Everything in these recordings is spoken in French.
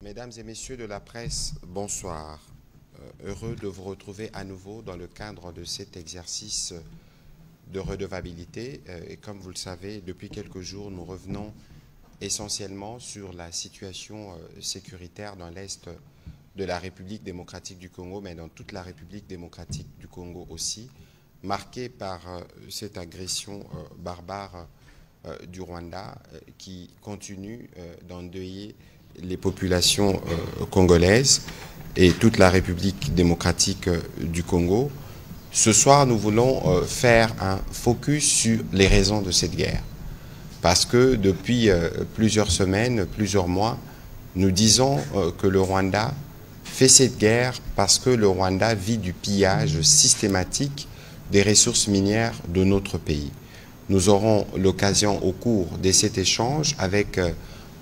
Mesdames et messieurs de la presse, bonsoir. Heureux de vous retrouver à nouveau dans le cadre de cet exercice de redevabilité. Et comme vous le savez, depuis quelques jours, nous revenons essentiellement sur la situation sécuritaire dans l'Est de la République démocratique du Congo, mais dans toute la République démocratique du Congo aussi, marquée par cette agression barbare du Rwanda qui continue d'endeuiller les populations congolaises et toute la République démocratique du Congo. Ce soir, nous voulons faire un focus sur les raisons de cette guerre. Parce que depuis plusieurs semaines, plusieurs mois, nous disons que le Rwanda fait cette guerre parce que le Rwanda vit du pillage systématique des ressources minières de notre pays. Nous aurons l'occasion au cours de cet échange avec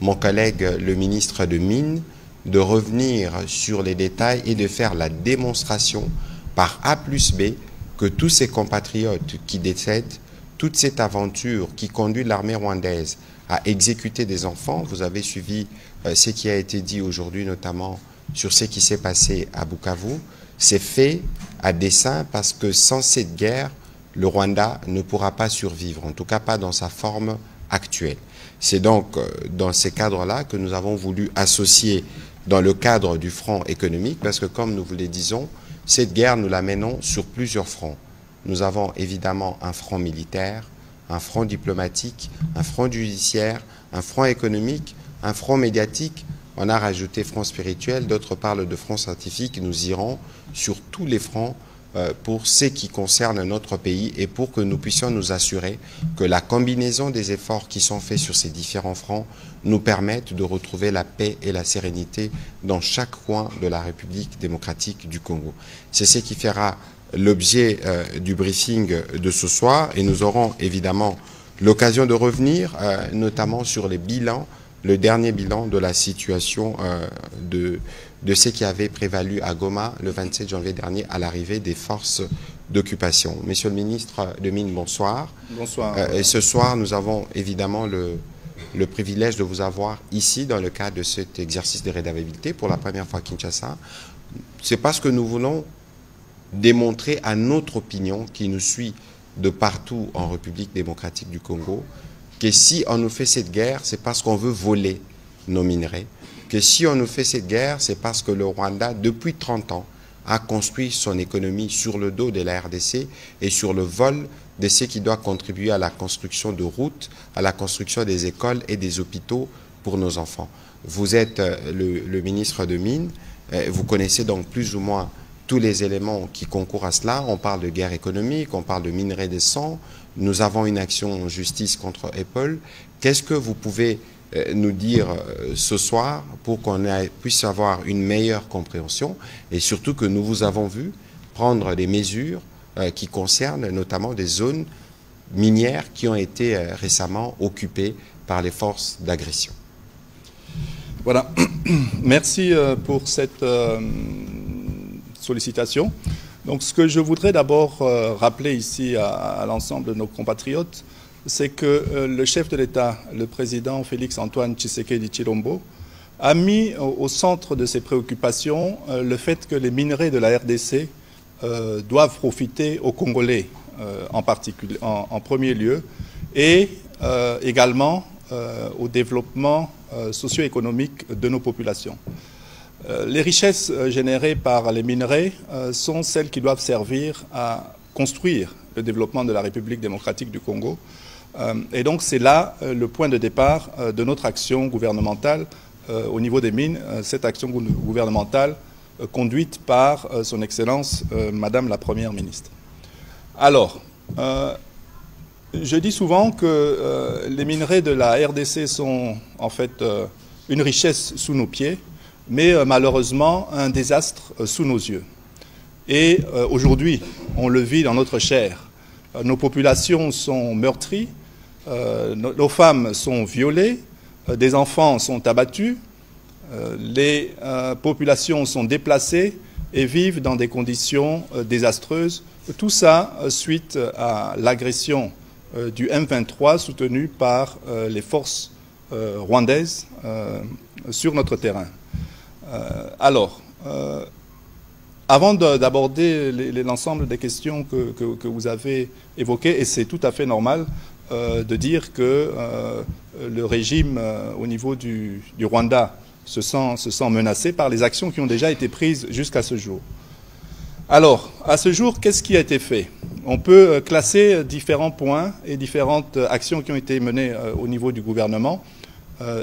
mon collègue le ministre de Mines de revenir sur les détails et de faire la démonstration par A plus B que tous ces compatriotes qui décèdent, toute cette aventure qui conduit l'armée rwandaise à exécuter des enfants, vous avez suivi ce qui a été dit aujourd'hui notamment sur ce qui s'est passé à Bukavu, c'est fait à dessein parce que sans cette guerre, le Rwanda ne pourra pas survivre, en tout cas pas dans sa forme actuelle. C'est donc dans ces cadres-là que nous avons voulu associer dans le cadre du front économique, parce que comme nous vous le disons, cette guerre, nous la menons sur plusieurs fronts. Nous avons évidemment un front militaire, un front diplomatique, un front judiciaire, un front économique, un front médiatique. On a rajouté front spirituel, d'autres parlent de front scientifique. Nous irons sur tous les fronts pour ce qui concerne notre pays et pour que nous puissions nous assurer que la combinaison des efforts qui sont faits sur ces différents fronts nous permettent de retrouver la paix et la sérénité dans chaque coin de la République démocratique du Congo. C'est ce qui fera l'objet du briefing de ce soir et nous aurons évidemment l'occasion de revenir notamment sur les bilans, le dernier bilan de la situation de ce qui avait prévalu à Goma le 27 janvier dernier à l'arrivée des forces d'occupation. Monsieur le ministre de Mines, bonsoir. Bonsoir. Et ce soir, nous avons évidemment le privilège de vous avoir ici dans le cadre de cet exercice de redevabilité pour la première fois à Kinshasa. C'est parce que nous voulons démontrer à notre opinion qui nous suit de partout en République démocratique du Congo que si on nous fait cette guerre, c'est parce qu'on veut voler nos minerais, que si on nous fait cette guerre, c'est parce que le Rwanda, depuis 30 ans, a construit son économie sur le dos de la RDC et sur le vol de ce qui doit contribuer à la construction de routes, à la construction des écoles et des hôpitaux pour nos enfants. Vous êtes le ministre de Mines, vous connaissez donc plus ou moins tous les éléments qui concourent à cela. On parle de guerre économique, on parle de minerais de sang, nous avons une action en justice contre Apple. Qu'est-ce que vous pouvez nous dire ce soir pour qu'on puisse avoir une meilleure compréhension et surtout que nous vous avons vu prendre des mesures qui concernent notamment des zones minières qui ont été récemment occupées par les forces d'agression. Voilà. Merci pour cette sollicitation. Donc, ce que je voudrais d'abord rappeler ici à l'ensemble de nos compatriotes, c'est que le chef de l'État, le président Félix-Antoine Tshisekedi Tshilombo, a mis au centre de ses préoccupations le fait que les minerais de la RDC doivent profiter aux Congolais en premier lieu et également au développement socio-économique de nos populations. Les richesses générées par les minerais sont celles qui doivent servir à construire le développement de la République démocratique du Congo. Et donc c'est là le point de départ de notre action gouvernementale au niveau des mines, cette action gouvernementale conduite par son Excellence Madame la Première ministre. Alors, je dis souvent que les minerais de la RDC sont en fait une richesse sous nos pieds, mais malheureusement un désastre sous nos yeux. Et aujourd'hui, on le vit dans notre chair. Nos populations sont meurtries, nos femmes sont violées, des enfants sont abattus, les populations sont déplacées et vivent dans des conditions désastreuses. Tout ça suite à l'agression du M23 soutenu par les forces rwandaises sur notre terrain. Avant d'aborder l'ensemble des questions que vous avez évoquées, et c'est tout à fait normal de dire que le régime au niveau du Rwanda se sent menacé par les actions qui ont déjà été prises jusqu'à ce jour. Alors, à ce jour, qu'est-ce qui a été fait? On peut classer différents points et différentes actions qui ont été menées au niveau du gouvernement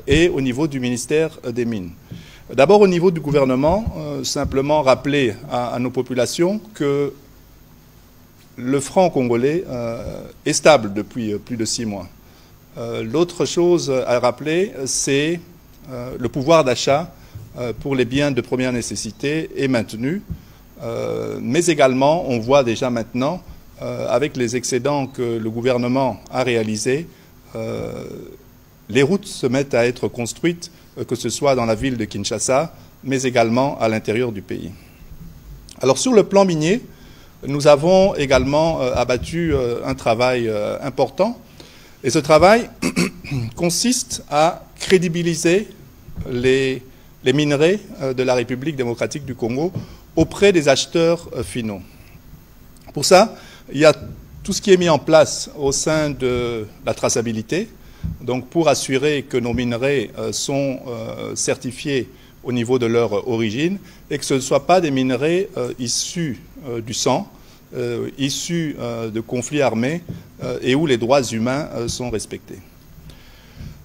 et au niveau du ministère des Mines. D'abord, au niveau du gouvernement, simplement rappeler à nos populations que le franc congolais est stable depuis plus de 6 mois. L'autre chose à rappeler, c'est le pouvoir d'achat pour les biens de première nécessité est maintenu, mais également, on voit déjà maintenant, avec les excédents que le gouvernement a réalisés, les routes se mettent à être construites, que ce soit dans la ville de Kinshasa, mais également à l'intérieur du pays. Alors sur le plan minier, nous avons également abattu un travail important. Et ce travail consiste à crédibiliser les minerais de la République démocratique du Congo auprès des acheteurs finaux. Pour ça, il y a tout ce qui est mis en place au sein de la traçabilité, donc pour assurer que nos minerais sont certifiés au niveau de leur origine et que ce ne soient pas des minerais issus du sang, issus de conflits armés et où les droits humains sont respectés.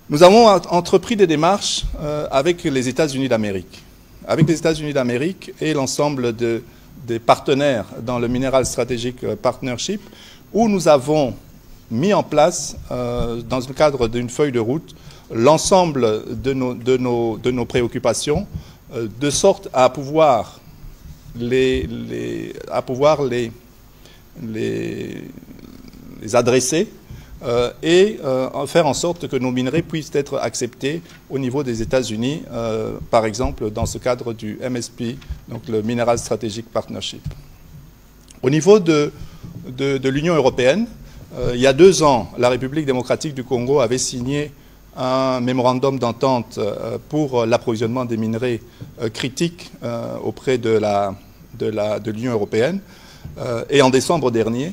Nous avons entrepris des démarches avec les États-Unis d'Amérique. Avec les États-Unis d'Amérique et l'ensemble des partenaires dans le Mineral Strategic Partnership, où nous avons mis en place, dans le cadre d'une feuille de route, l'ensemble de nos préoccupations, de sorte à pouvoir les adresser et faire en sorte que nos minerais puissent être acceptés au niveau des États-Unis, par exemple dans ce cadre du MSP, donc le Mineral Strategic Partnership. Au niveau de l'Union européenne, il y a 2 ans, la République démocratique du Congo avait signé un mémorandum d'entente pour l'approvisionnement des minerais critiques auprès de l'Union européenne. Et en décembre dernier,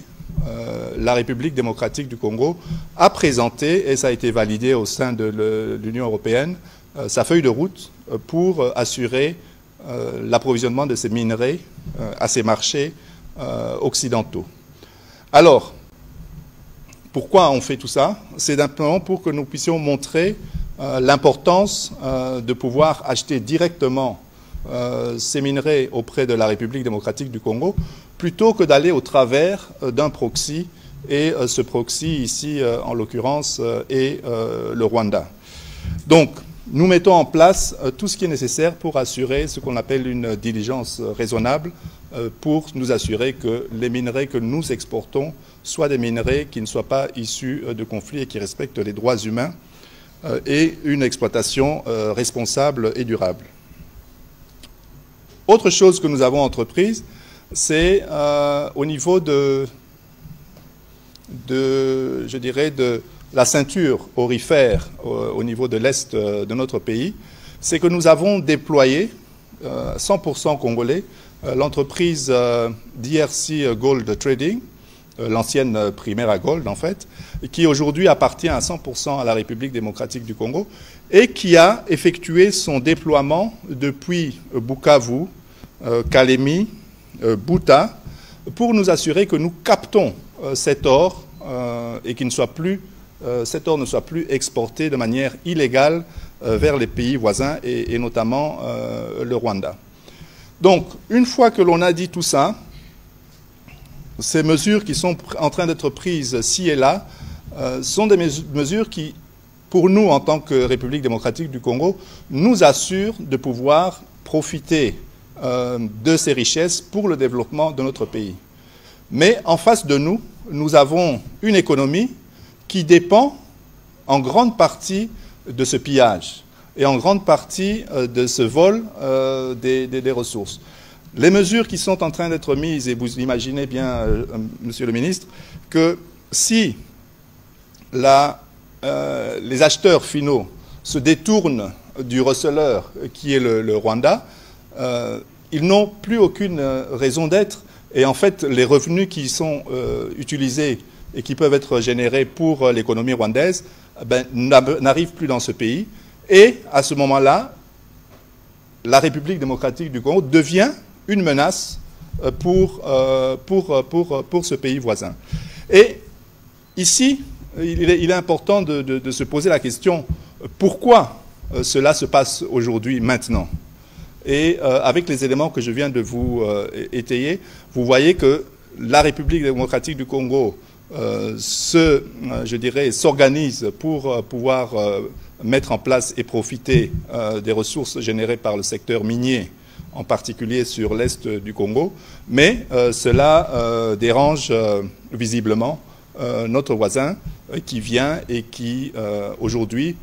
la République démocratique du Congo a présenté, et ça a été validé au sein de l'Union européenne, sa feuille de route pour assurer l'approvisionnement de ces minerais à ces marchés occidentaux. Alors, pourquoi on fait tout ça? C'est simplement pour que nous puissions montrer l'importance de pouvoir acheter directement ces minerais auprès de la République démocratique du Congo, plutôt que d'aller au travers d'un proxy, et ce proxy ici, en l'occurrence, est le Rwanda. Donc, nous mettons en place tout ce qui est nécessaire pour assurer ce qu'on appelle une diligence raisonnable, pour nous assurer que les minerais que nous exportons soient des minerais qui ne soient pas issus de conflits et qui respectent les droits humains et une exploitation responsable et durable. Autre chose que nous avons entreprise, c'est au niveau je dirais, de la ceinture aurifère au niveau de l'Est de notre pays, c'est que nous avons déployé 100% congolais l'entreprise DRC Gold Trading, l'ancienne Primera Gold en fait, qui aujourd'hui appartient à 100% à la République démocratique du Congo et qui a effectué son déploiement depuis Bukavu, Kalemi, Buta, pour nous assurer que nous captons cet or et que cet or ne soit plus exporté de manière illégale vers les pays voisins et notamment le Rwanda. Donc, une fois que l'on a dit tout ça, ces mesures qui sont en train d'être prises ci et là sont des mesures qui, pour nous, en tant que République démocratique du Congo, nous assurent de pouvoir profiter de ces richesses pour le développement de notre pays. Mais en face de nous, nous avons une économie qui dépend en grande partie de ce pillage et en grande partie de ce vol des ressources. Les mesures qui sont en train d'être mises, et vous imaginez bien, Monsieur le ministre, que si les acheteurs finaux se détournent du receleur qui est le Rwanda, ils n'ont plus aucune raison d'être. Et en fait, les revenus qui sont utilisés et qui peuvent être générés pour l'économie rwandaise n'arrivent plus dans ce pays. Et à ce moment-là, la République démocratique du Congo devient une menace pour ce pays voisin. Et ici, il est important de se poser la question, pourquoi cela se passe aujourd'hui, maintenant? Et avec les éléments que je viens de vous étayer, vous voyez que la République démocratique du Congo s'organise pour pouvoir mettre en place et profiter des ressources générées par le secteur minier, en particulier sur l'est du Congo, mais cela dérange visiblement notre voisin qui vient et qui, aujourd'hui,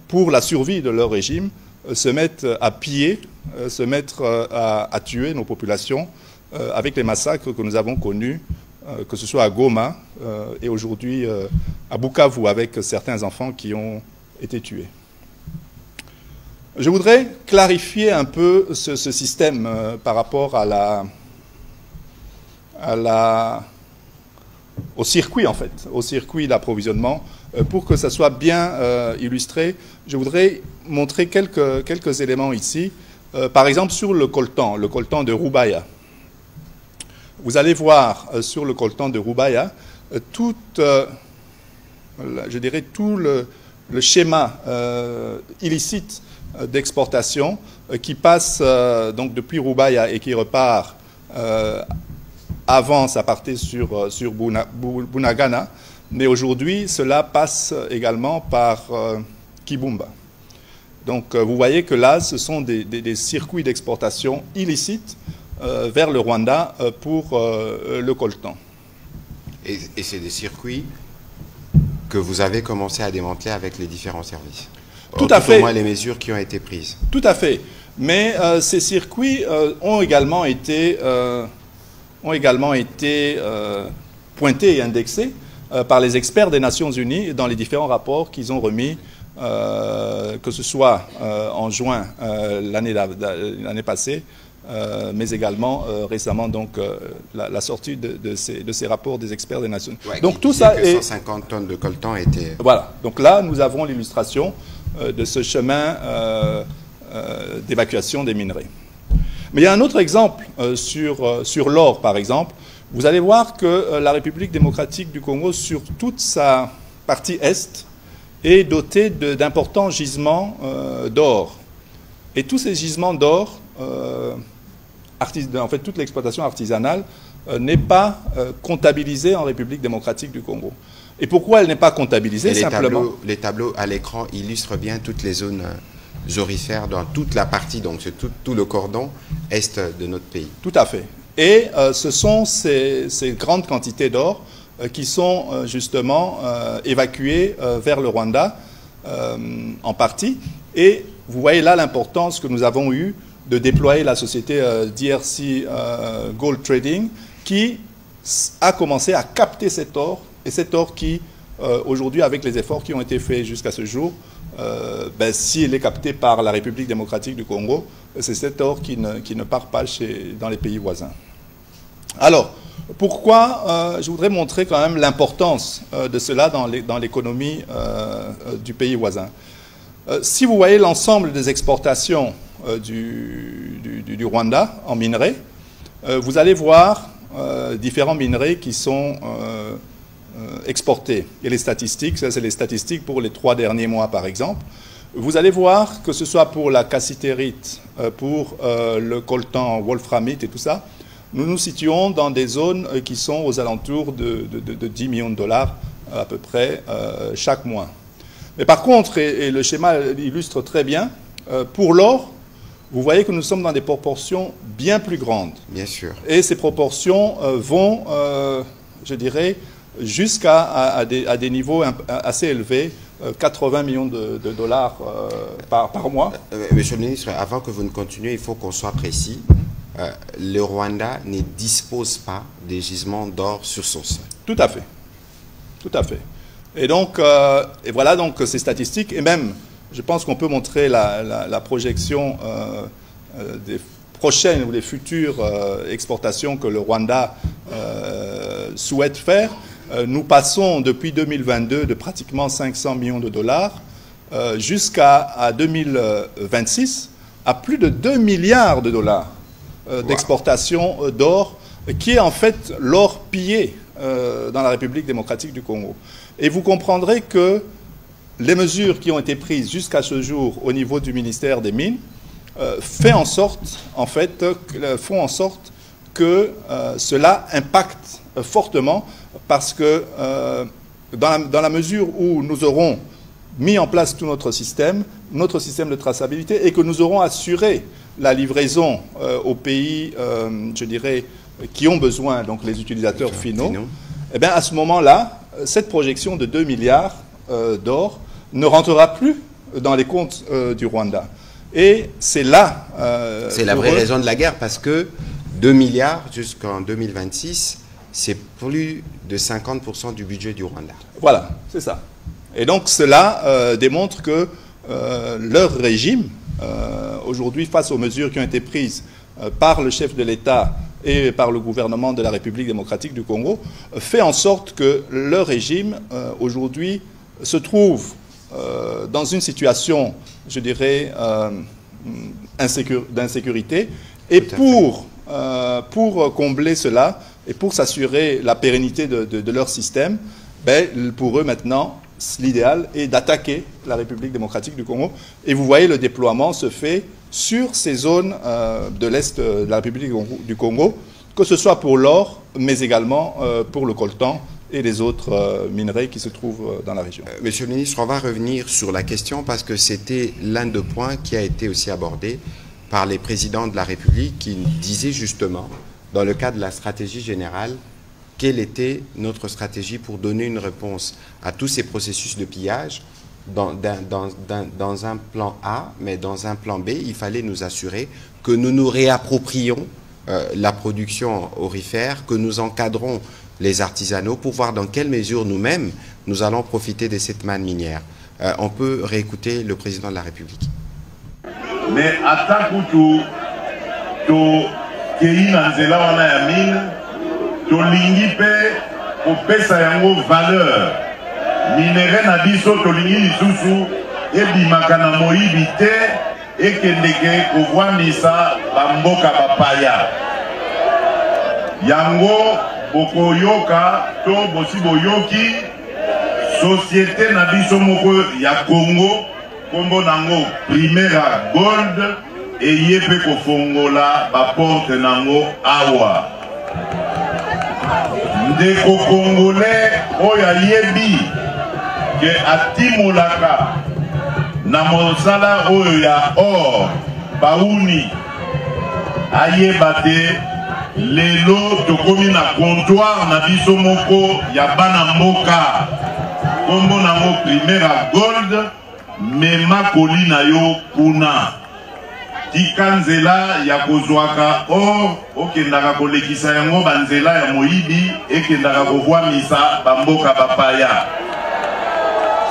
pour la survie de leur régime, se mettent à piller, se mettre à tuer nos populations avec les massacres que nous avons connus, que ce soit à Goma et aujourd'hui à Bukavu, avec certains enfants qui ont été tués. Je voudrais clarifier un peu ce système par rapport au circuit, en fait, au circuit d'approvisionnement. Pour que ça soit bien illustré, je voudrais montrer quelques éléments ici. Par exemple, sur le coltan de Rubaya. Vous allez voir sur le coltan de Rubaya tout le schéma illicite d'exportation qui passe donc depuis Rubaya et qui repart. Avant, ça partait sur Bunagana, mais aujourd'hui, cela passe également par Kibumba. Donc, vous voyez que là, ce sont des circuits d'exportation illicites vers le Rwanda pour le coltan. Et c'est des circuits que vous avez commencé à démanteler avec les différents services. Tout à fait. Au moins les mesures qui ont été prises. Tout à fait. Mais ces circuits ont également été pointés et indexés par les experts des Nations Unies dans les différents rapports qu'ils ont remis, que ce soit en juin l'année passée, mais également récemment donc la sortie de ces rapports des experts des Nations Unies. Ouais, donc tout ça est 150 tonnes de coltan étaient... Voilà. Donc là, nous avons l'illustration de ce chemin d'évacuation des minerais. Mais il y a un autre exemple sur l'or, par exemple. Vous allez voir que la République démocratique du Congo, sur toute sa partie est, est dotée d'importants gisements d'or. Et tous ces gisements d'or, en fait, toute l'exploitation artisanale n'est pas comptabilisée en République démocratique du Congo. Et pourquoi elle n'est pas comptabilisée? Simplement, les tableaux à l'écran illustrent bien toutes les zones aurifères dans toute la partie, donc c'est tout le cordon est de notre pays. Tout à fait. Et ce sont ces grandes quantités d'or qui sont justement évacuées vers le Rwanda en partie. Et vous voyez là l'importance que nous avons eue de déployer la société DRC Gold Trading qui a commencé à capter cet or. Et cet or qui, aujourd'hui, avec les efforts qui ont été faits jusqu'à ce jour, s'il est capté par la République démocratique du Congo, c'est cet or qui ne part pas dans les pays voisins. Alors, pourquoi je voudrais montrer quand même l'importance de cela dans l'économie du pays voisin. Si vous voyez l'ensemble des exportations du Rwanda en minerais, vous allez voir différents minerais qui sont exportés. Et les statistiques, ça c'est les statistiques pour les 3 derniers mois par exemple. Vous allez voir que ce soit pour la cassitérite, pour le coltan wolframite et tout ça, nous nous situons dans des zones qui sont aux alentours de 10 millions de dollars à peu près chaque mois. Mais par contre, et le schéma illustre très bien, pour l'or, vous voyez que nous sommes dans des proportions bien plus grandes. Bien sûr. Et ces proportions vont, je dirais, jusqu'à des niveaux assez élevés, 80 millions de dollars par mois. Monsieur le ministre, avant que vous ne continuiez, il faut qu'on soit précis. Le Rwanda ne dispose pas des gisements d'or sur son sol. Tout à fait. Tout à fait. Et donc, et voilà donc ces statistiques. Et même, je pense qu'on peut montrer la projection prochaines ou les futures exportations que le Rwanda souhaite faire, nous passons depuis 2022 de pratiquement 500 millions de dollars jusqu'à 2026 à plus de 2 milliards de dollars d'exportation d'or, qui est en fait l'or pillé dans la République démocratique du Congo. Et vous comprendrez que les mesures qui ont été prises jusqu'à ce jour au niveau du ministère des Mines font en sorte que cela impacte fortement, parce que dans la mesure où nous aurons mis en place tout notre système de traçabilité, et que nous aurons assuré la livraison aux pays, je dirais, qui ont besoin, donc les utilisateurs finaux, eh bien à ce moment-là, cette projection de 2 milliards d'or ne rentrera plus dans les comptes du Rwanda. Et c'est là... c'est la vraie raison de la guerre, parce que 2 milliards jusqu'en 2026, c'est plus de 50% du budget du Rwanda. Voilà, c'est ça. Et donc cela démontre que leur régime, aujourd'hui, face aux mesures qui ont été prises par le chef de l'État et par le gouvernement de la République démocratique du Congo, fait en sorte que leur régime, aujourd'hui, se trouve dans une situation, je dirais, d'insécurité. Et pour combler cela, et pour s'assurer la pérennité de leur système, ben, pour eux maintenant, l'idéal est d'attaquer la République démocratique du Congo. Et vous voyez, le déploiement se fait sur ces zones de l'Est de la République du Congo, que ce soit pour l'or, mais également pour le coltan et les autres minerais qui se trouvent dans la région. Monsieur le ministre, on va revenir sur la question, parce que c'était l'un des points qui a été aussi abordé par les présidents de la République, qui disaient justement, dans le cadre de la stratégie générale, quelle était notre stratégie pour donner une réponse à tous ces processus de pillage. Dans un plan A, mais dans un plan B, il fallait nous assurer que nous nous réapproprions la production aurifère, que nous encadrons les artisanaux pour voir dans quelle mesure nous-mêmes nous allons profiter de cette manne minière. On peut réécouter le président de la République. Mais à Takutu, valeur. Minere na biso tolingi lisusu ebimaka na moyibi te ekendeke kovwamisa bamboka bapaya. Yango bokoyoka to bosi boyoki société na biso moko ya Congo, kombo nango Primera Gold, eye pe kofongola baporte nango awa. Ndeko Congolais oyo ayebi ke atimolaka na mosala oyo ya or bauni ayeba te lelo tokomi na comptoir na biso moko ya bana mboka, kombo nango Primera Gold, mema koli na yo kuna. Tika nzela ya kozwaka or okendaka kolekisa yango banzela ya moyibi ekendaka kovwamisa bamboka bapaya.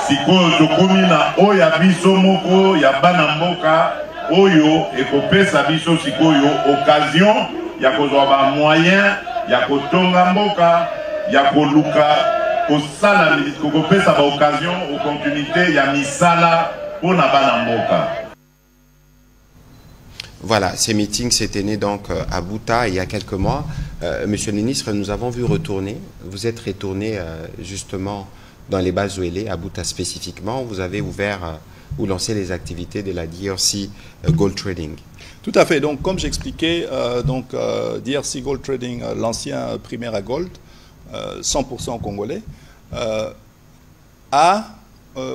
Sikoyo tokomi na oyo ya biso moko ya bana mboka oyo ekopesa biso sikoyo occasion ya kozwa ba moyen ya kotonga mboka, ya koluka kosala kokopesa ba occasion opportunité ya misala pona bana mboka. Voilà, ces meetings s'étaient nés donc à Buta il y a quelques mois. Monsieur le ministre, nous avons vu retourner, vous êtes retourné justement dans les bases OLE, à Buta spécifiquement. Vous avez ouvert ou lancé les activités de la DRC Gold Trading. Tout à fait. Donc, comme j'expliquais, DRC Gold Trading, l'ancien Primera Gold, 100% congolais,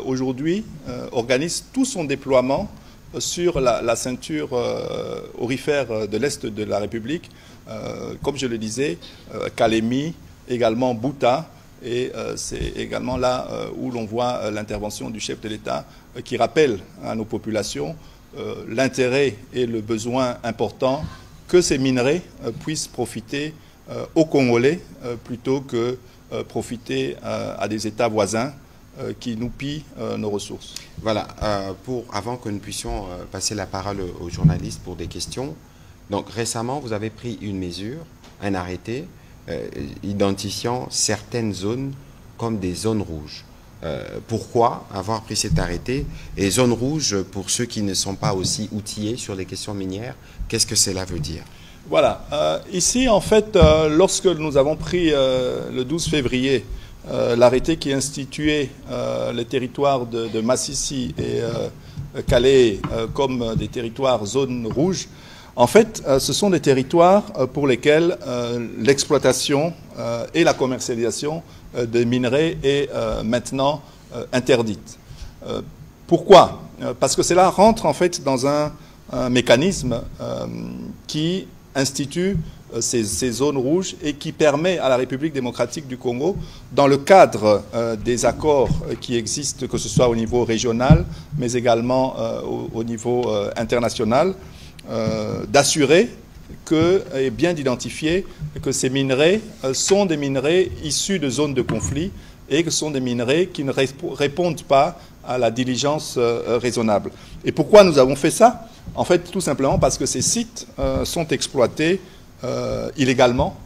aujourd'hui organise tout son déploiement sur la ceinture aurifère de l'Est de la République, comme je le disais, Kalemi, également Buta, et c'est également là où l'on voit l'intervention du chef de l'État qui rappelle à nos populations l'intérêt et le besoin important que ces minerais puissent profiter aux Congolais plutôt que profiter à des États voisins qui nous pillent nos ressources. Voilà, avant que nous puissions passer la parole aux journalistes pour des questions, Donc récemment, vous avez pris une mesure, un arrêté, identifiant certaines zones comme des zones rouges. Pourquoi avoir pris cet arrêté? Et zone rouge, pour ceux qui ne sont pas aussi outillés sur les questions minières, qu'est-ce que cela veut dire? Voilà. Ici, en fait, lorsque nous avons pris le 12 février l'arrêté qui instituait les territoires de Massissi et Calais comme des territoires zones rouges, en fait, ce sont des territoires pour lesquels l'exploitation et la commercialisation des minerais est maintenant interdite. Pourquoi? Parce que cela rentre en fait dans un mécanisme qui institue ces zones rouges et qui permet à la République démocratique du Congo, dans le cadre des accords qui existent, que ce soit au niveau régional, mais également au niveau international, d'assurer et bien d'identifier que ces minerais sont des minerais issus de zones de conflit et que ce sont des minerais qui ne répondent pas à la diligence raisonnable. Et pourquoi nous avons fait ça? En fait, tout simplement parce que ces sites sont exploités illégalement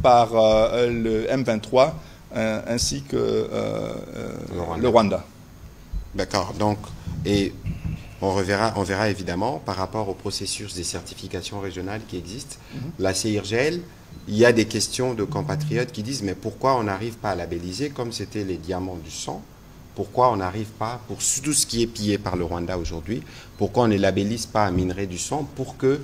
par le M23 ainsi que le Rwanda. D'accord. Donc, et on verra évidemment par rapport au processus des certifications régionales qui existent. La CIRGL, il y a des questions de compatriotes qui disent mais pourquoi on n'arrive pas à labelliser comme c'était les diamants du sang? Pourquoi on n'arrive pas, pour tout ce qui est pillé par le Rwanda aujourd'hui, pourquoi on ne labellise pas un minerai du sang pour que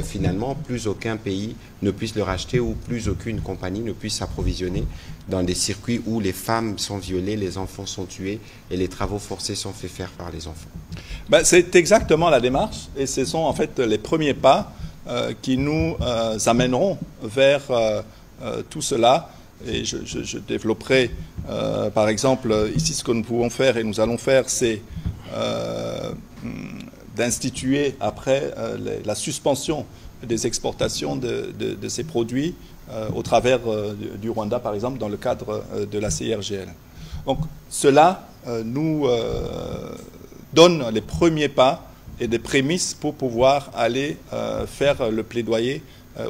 finalement plus aucun pays ne puisse le racheter ou plus aucune compagnie ne puisse s'approvisionner dans des circuits où les femmes sont violées, les enfants sont tués et les travaux forcés sont faits faire par les enfants? Ben, c'est exactement la démarche et ce sont en fait les premiers pas qui nous amèneront vers tout cela. Et je développerai, par exemple, ici ce que nous pouvons faire et nous allons faire, c'est d'instituer après la suspension des exportations de ces produits au travers du Rwanda, par exemple, dans le cadre de la CIRGL. Donc cela nous donne les premiers pas et des prémices pour pouvoir aller faire le plaidoyer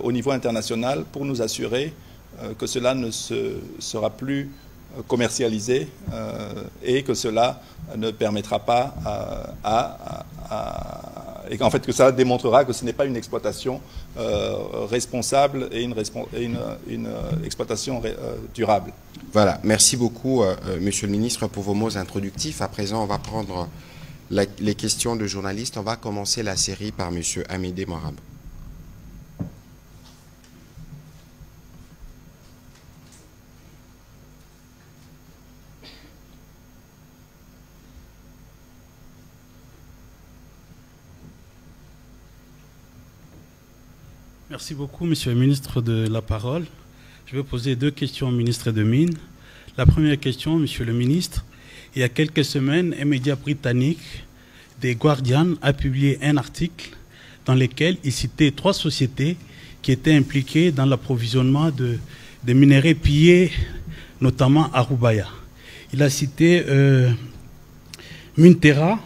au niveau international pour nous assurer que cela ne sera plus commercialisé et que cela ne permettra pas et qu'en fait que ça démontrera que ce n'est pas une exploitation responsable et une exploitation durable. Voilà, merci beaucoup Monsieur le Ministre pour vos mots introductifs. À présent, on va prendre les questions de journalistes. On va commencer la série par Monsieur Amédée Morab. Merci beaucoup, Monsieur le Ministre, de la parole. Je vais poser deux questions au ministre des Mines. La première question, Monsieur le Ministre, il y a quelques semaines, un média britannique, The Guardian, a publié un article dans lequel il citait 3 sociétés qui étaient impliquées dans l'approvisionnement de minerais pillés, notamment à Rubaya. Il a cité Minterra,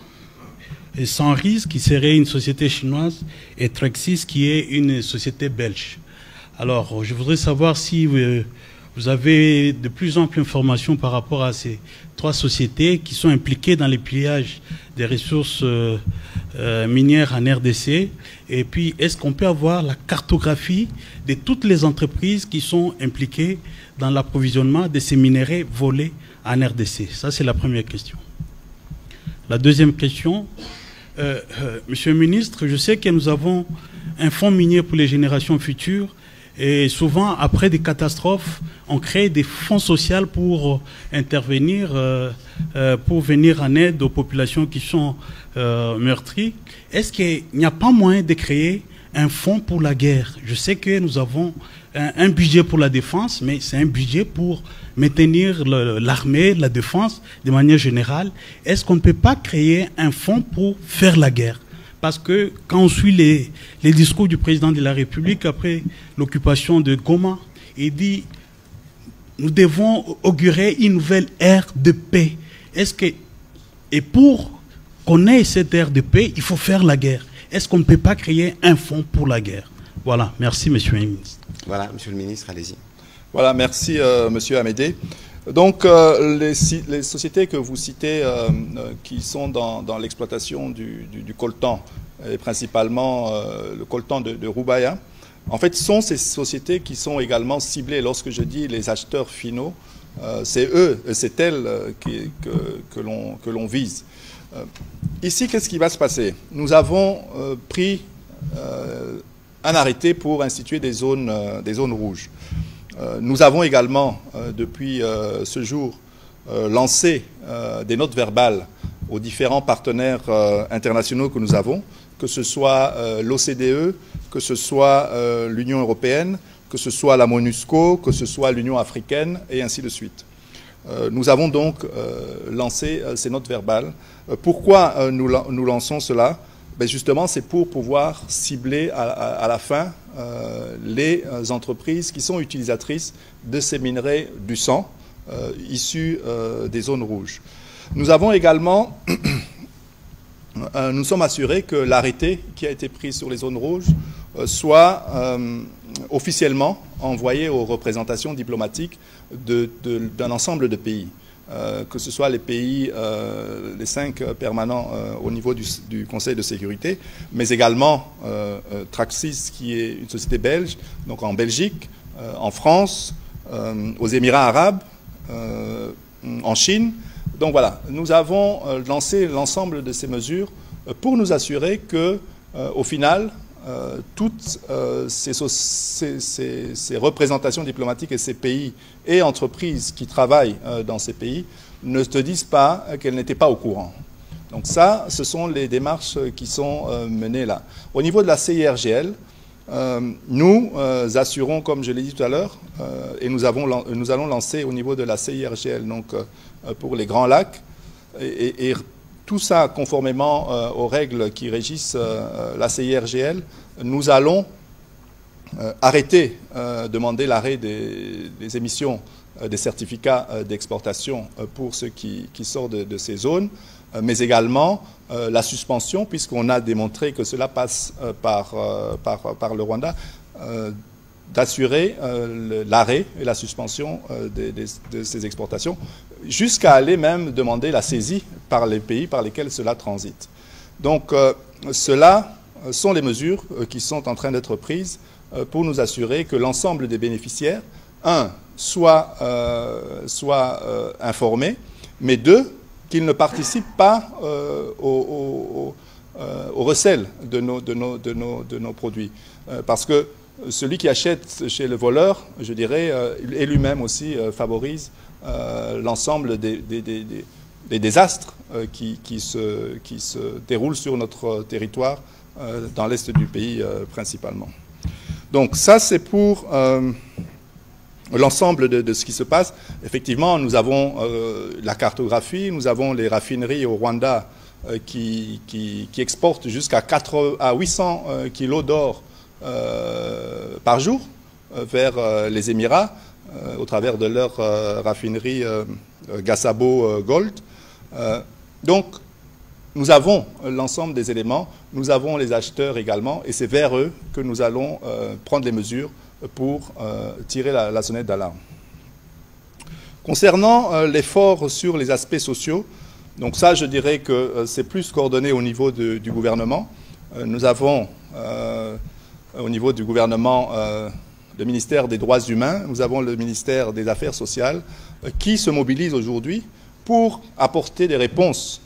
et Sanris, qui serait une société chinoise, et Trexis, qui est une société belge. Alors, je voudrais savoir si vous avez de plus amples informations par rapport à ces 3 sociétés qui sont impliquées dans les pillages des ressources minières en RDC. Et puis, est-ce qu'on peut avoir la cartographie de toutes les entreprises qui sont impliquées dans l'approvisionnement de ces minerais volés en RDC? Ça, c'est la première question. La deuxième question, Monsieur le Ministre, je sais que nous avons un fonds minier pour les générations futures et souvent, après des catastrophes, on crée des fonds sociaux pour intervenir, pour venir en aide aux populations qui sont meurtries. Est-ce qu'il n'y a pas moyen de créer un fonds pour la guerre? Je sais que nous avons un budget pour la défense, mais c'est un budget pour maintenir l'armée, la défense de manière générale. Est-ce qu'on ne peut pas créer un fonds pour faire la guerre? Parce que quand on suit les discours du président de la République après l'occupation de Goma, il dit nous devons augurer une nouvelle ère de paix. Et pour qu'on ait cette ère de paix, il faut faire la guerre. Est-ce qu'on ne peut pas créer un fonds pour la guerre? Voilà, merci Monsieur le ministre. Voilà, Monsieur le ministre, allez-y. Voilà, merci Monsieur Amédée. Donc les sociétés que vous citez qui sont dans l'exploitation du coltan, et principalement le coltan de Roubaïa, en fait sont ces sociétés qui sont également ciblées. Lorsque je dis les acheteurs finaux, c'est eux, c'est elles que l'on vise. Ici, qu'est-ce qui va se passer? Nous avons pris un arrêté pour instituer des zones rouges. Nous avons également, depuis ce jour, lancé des notes verbales aux différents partenaires internationaux que nous avons, que ce soit l'OCDE, que ce soit l'Union européenne, que ce soit la MONUSCO, que ce soit l'Union africaine, et ainsi de suite. Nous avons donc lancé ces notes verbales. Pourquoi nous lançons cela? Ben justement, c'est pour pouvoir cibler à la fin les entreprises qui sont utilisatrices de ces minerais du sang issus des zones rouges. Nous avons également, nous sommes assurés que l'arrêté qui a été pris sur les zones rouges soit officiellement envoyé aux représentations diplomatiques d'un ensemble de pays. Que ce soit les pays, les 5 permanents au niveau du Conseil de sécurité, mais également Traxys, qui est une société belge, donc en Belgique, en France, aux Émirats arabes, en Chine. Donc voilà, nous avons lancé l'ensemble de ces mesures pour nous assurer que, au final, toutes ces représentations diplomatiques et ces pays et entreprises qui travaillent dans ces pays ne te disent pas qu'elles n'étaient pas au courant. Donc ça, ce sont les démarches qui sont menées là. Au niveau de la CIRGL, nous assurons, comme je l'ai dit tout à l'heure, et nous allons lancer au niveau de la CIRGL, donc pour les Grands Lacs, et tout ça, conformément aux règles qui régissent la CIRGL, nous allons demander l'arrêt des émissions des certificats d'exportation pour ceux qui sortent de ces zones, mais également la suspension, puisqu'on a démontré que cela passe par le Rwanda, d'assurer l'arrêt et la suspension de ces exportations, jusqu'à aller même demander la saisie par les pays par lesquels cela transite. Donc, cela sont les mesures qui sont en train d'être prises pour nous assurer que l'ensemble des bénéficiaires, soit informés, mais deux, qu'ils ne participent pas au recel de nos produits. Parce que celui qui achète chez le voleur, je dirais, et lui-même aussi favorise l'ensemble des désastres qui se déroulent sur notre territoire dans l'est du pays principalement. Donc ça, c'est pour l'ensemble de ce qui se passe. Effectivement, nous avons la cartographie, nous avons les raffineries au Rwanda qui exportent jusqu'à 800 kilos d'or par jour vers les Émirats au travers de leur raffinerie Gasabo Gold. Donc, nous avons l'ensemble des éléments, nous avons les acheteurs également, et c'est vers eux que nous allons prendre les mesures pour tirer la sonnette d'alarme. Concernant l'effort sur les aspects sociaux, donc ça, je dirais que c'est plus coordonné au niveau du gouvernement. Nous avons au niveau du gouvernement le ministère des Droits humains, nous avons le ministère des Affaires sociales qui se mobilise aujourd'hui pour apporter des réponses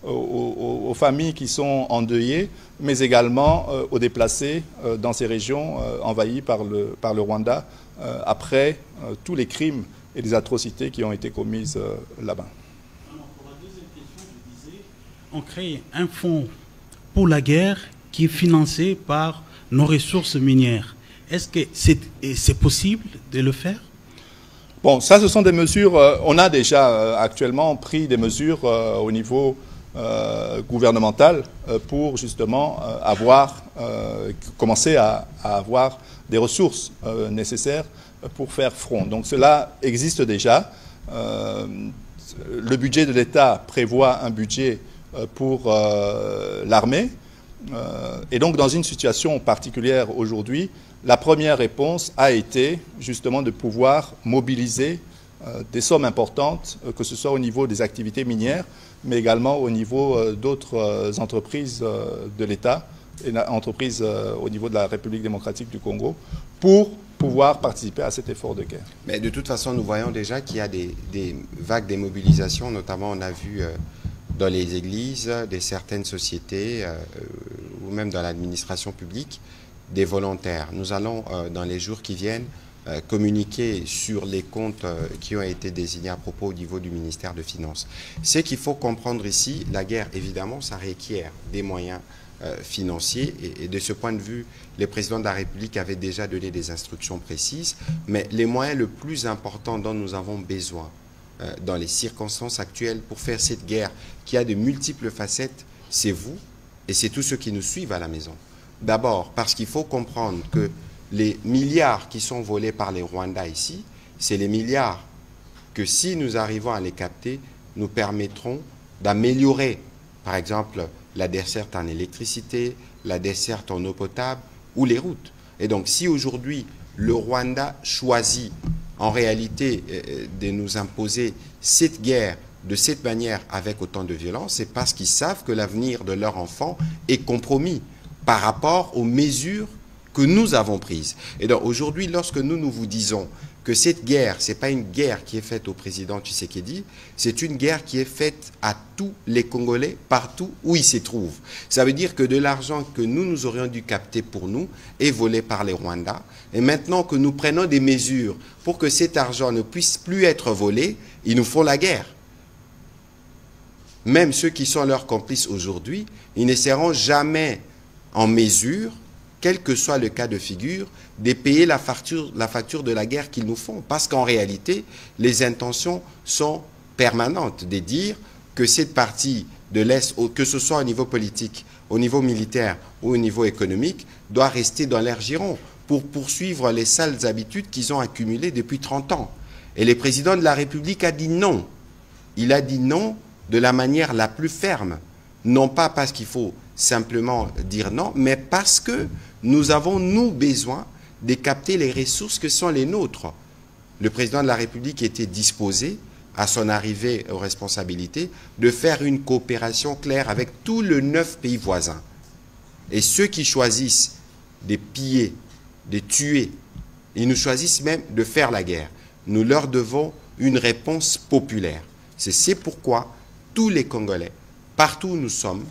aux familles qui sont endeuillées, mais également aux déplacés dans ces régions envahies par le Rwanda après tous les crimes et les atrocités qui ont été commises là-bas. Pour la deuxième question, je disais, on crée un fonds pour la guerre qui est financé par nos ressources minières. Est-ce que c'est possible de le faire? Bon, ça, ce sont des mesures. On a déjà actuellement pris des mesures au niveau gouvernemental pour justement commencer à avoir des ressources nécessaires pour faire front. Donc cela existe déjà. Le budget de l'État prévoit un budget pour l'armée. Et donc, dans une situation particulière aujourd'hui, la première réponse a été justement de pouvoir mobiliser des sommes importantes, que ce soit au niveau des activités minières, mais également au niveau d'autres entreprises de l'État et entreprises au niveau de la République démocratique du Congo, pour pouvoir participer à cet effort de guerre. Mais de toute façon, nous voyons déjà qu'il y a des vagues de mobilisation, notamment on a vu dans les églises, certaines sociétés, ou même dans l'administration publique, des volontaires. Nous allons, dans les jours qui viennent, communiquer sur les comptes qui ont été désignés à propos au niveau du ministère de Finances. Ce qu'il faut comprendre ici, la guerre, évidemment, ça requiert des moyens financiers, et de ce point de vue, les présidents de la République avaient déjà donné des instructions précises, mais les moyens le plus importants dont nous avons besoin dans les circonstances actuelles pour faire cette guerre qui a de multiples facettes, c'est vous et c'est tous ceux qui nous suivent à la maison. D'abord, parce qu'il faut comprendre que les milliards qui sont volés par les Rwandais ici, c'est les milliards que si nous arrivons à les capter, nous permettront d'améliorer, par exemple, la desserte en électricité, la desserte en eau potable ou les routes. Et donc, si aujourd'hui, le Rwanda choisit en réalité de nous imposer cette guerre de cette manière avec autant de violence, c'est parce qu'ils savent que l'avenir de leur enfant est compromis par rapport aux mesures que nous avons prises. Et donc, aujourd'hui, lorsque nous vous disons que cette guerre, ce n'est pas une guerre qui est faite au président Tshisekedi, c'est une guerre qui est faite à tous les Congolais, partout où ils se trouvent. Ça veut dire que de l'argent que nous aurions dû capter pour nous est volé par les Rwandais. Et maintenant que nous prenons des mesures pour que cet argent ne puisse plus être volé, ils nous font la guerre. Même ceux qui sont leurs complices aujourd'hui, ils ne seront jamais en mesure, quel que soit le cas de figure, de payer la facture de la guerre qu'ils nous font. Parce qu'en réalité, les intentions sont permanentes de dire que cette partie de l'Est, que ce soit au niveau politique, au niveau militaire ou au niveau économique, doit rester dans leur giron pour poursuivre les sales habitudes qu'ils ont accumulées depuis 30 ans. Et le président de la République a dit non. Il a dit non de la manière la plus ferme. Non pas parce qu'il faut simplement dire non, mais parce que nous avons, nous, besoin de capter les ressources que sont les nôtres. Le président de la République était disposé, à son arrivée aux responsabilités, de faire une coopération claire avec tous les 9 pays voisins. Et ceux qui choisissent de piller, de tuer, ils nous choisissent même de faire la guerre. Nous leur devons une réponse populaire. C'est pourquoi tous les Congolais, partout où nous sommes,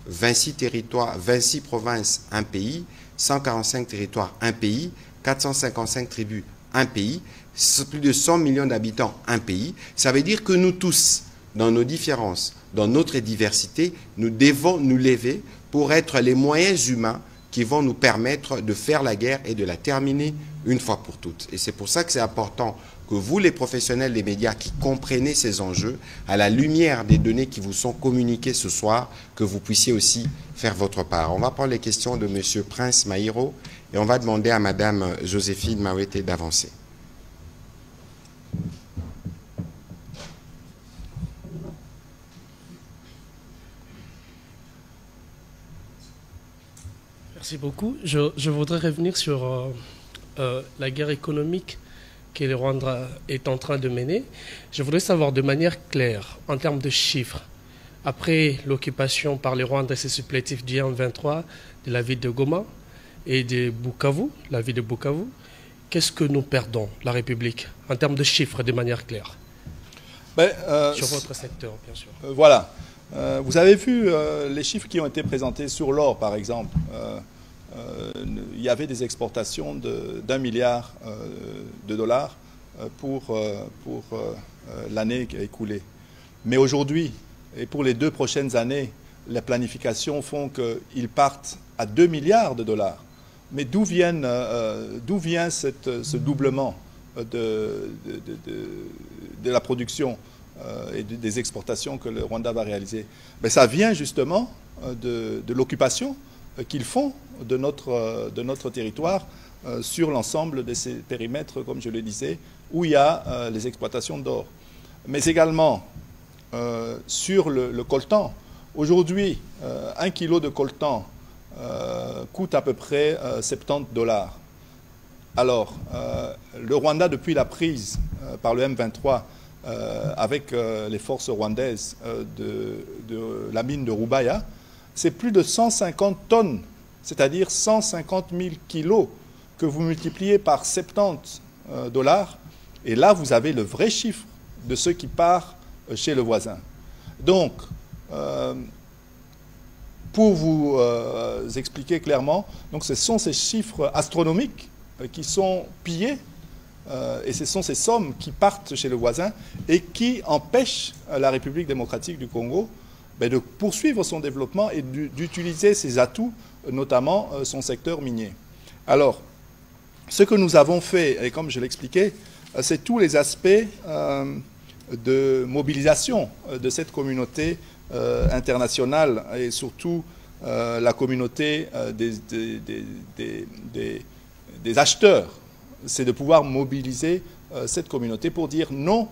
26 territoires, 26 provinces, un pays, 145 territoires, un pays, 455 tribus, un pays, plus de 100 millions d'habitants, un pays. Ça veut dire que nous tous, dans nos différences, dans notre diversité, nous devons nous lever pour être les moyens humains qui vont nous permettre de faire la guerre et de la terminer une fois pour toutes. Et c'est pour ça que c'est important que vous, les professionnels des médias qui comprenez ces enjeux, à la lumière des données qui vous sont communiquées ce soir, que vous puissiez aussi faire votre part. On va prendre les questions de M. Prince Maïro et on va demander à Mme Joséphine Mawete d'avancer. Merci beaucoup. Je voudrais revenir sur la guerre économique que le Rwanda est en train de mener. Je voudrais savoir de manière claire, en termes de chiffres, après l'occupation par les Rwandais supplétifs du M23 de la ville de Goma et de Bukavu, la ville de Bukavu, qu'est-ce que nous perdons, la République, en termes de chiffres, de manière claire, sur votre secteur, bien sûr. Voilà. Vous avez vu les chiffres qui ont été présentés sur l'or, par exemple. Il y avait des exportations d'1 milliard de dollars pour l'année écoulée. Mais aujourd'hui, et pour les 2 prochaines années, les planifications font qu'ils partent à 2 milliards de dollars. Mais d'où vient ce doublement de la production et des exportations que le Rwanda va réaliser? Ça vient justement de l'occupation qu'ils font de notre territoire sur l'ensemble de ces périmètres, comme je le disais, où il y a les exploitations d'or. Mais également sur le coltan. Aujourd'hui, 1 kilo de coltan coûte à peu près 70$. Alors, le Rwanda, depuis la prise par le M23 avec les forces rwandaises de la mine de Rubaya, c'est plus de 150 tonnes, c'est-à-dire 150 000 kilos que vous multipliez par 70$. Et là, vous avez le vrai chiffre de ce qui part chez le voisin. Donc, pour vous expliquer clairement, donc ce sont ces chiffres astronomiques qui sont pillés et ce sont ces sommes qui partent chez le voisin et qui empêchent la République démocratique du Congo de poursuivre son développement et d'utiliser ses atouts, notamment son secteur minier. Alors, ce que nous avons fait, et comme je l'expliquais, c'est tous les aspects de mobilisation de cette communauté internationale et surtout la communauté des acheteurs. C'est de pouvoir mobiliser cette communauté pour dire non.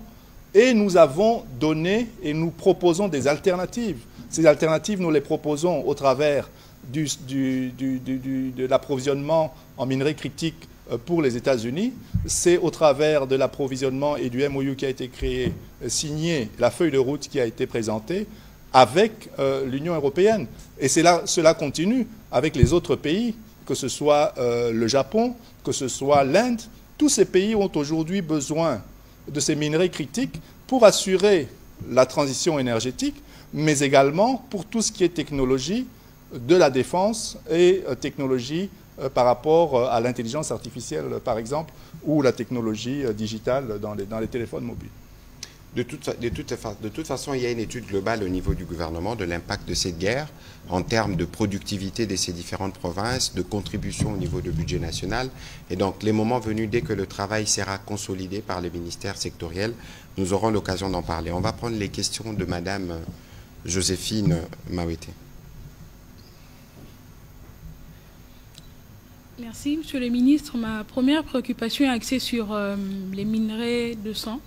Et nous avons donné et nous proposons des alternatives. Ces alternatives, nous les proposons au travers de l'approvisionnement en minerais critiques pour les États-Unis. C'est au travers de l'approvisionnement et du MOU qui a été créé, signé, la feuille de route qui a été présentée avec l'Union européenne. Et cela continue avec les autres pays, que ce soit le Japon, que ce soit l'Inde. Tous ces pays ont aujourd'hui besoin de ces minerais critiques pour assurer la transition énergétique, mais également pour tout ce qui est technologie de la défense et technologie par rapport à l'intelligence artificielle, par exemple, ou la technologie digitale dans les téléphones mobiles. De toute façon, il y a une étude globale au niveau du gouvernement de l'impact de cette guerre en termes de productivité de ces différentes provinces, de contribution au niveau du budget national. Et donc, les moments venus, dès que le travail sera consolidé par les ministères sectoriels, nous aurons l'occasion d'en parler. On va prendre les questions de Madame Joséphine Mawete. Merci, Monsieur le Ministre. Ma première préoccupation est axée sur les minerais de sang.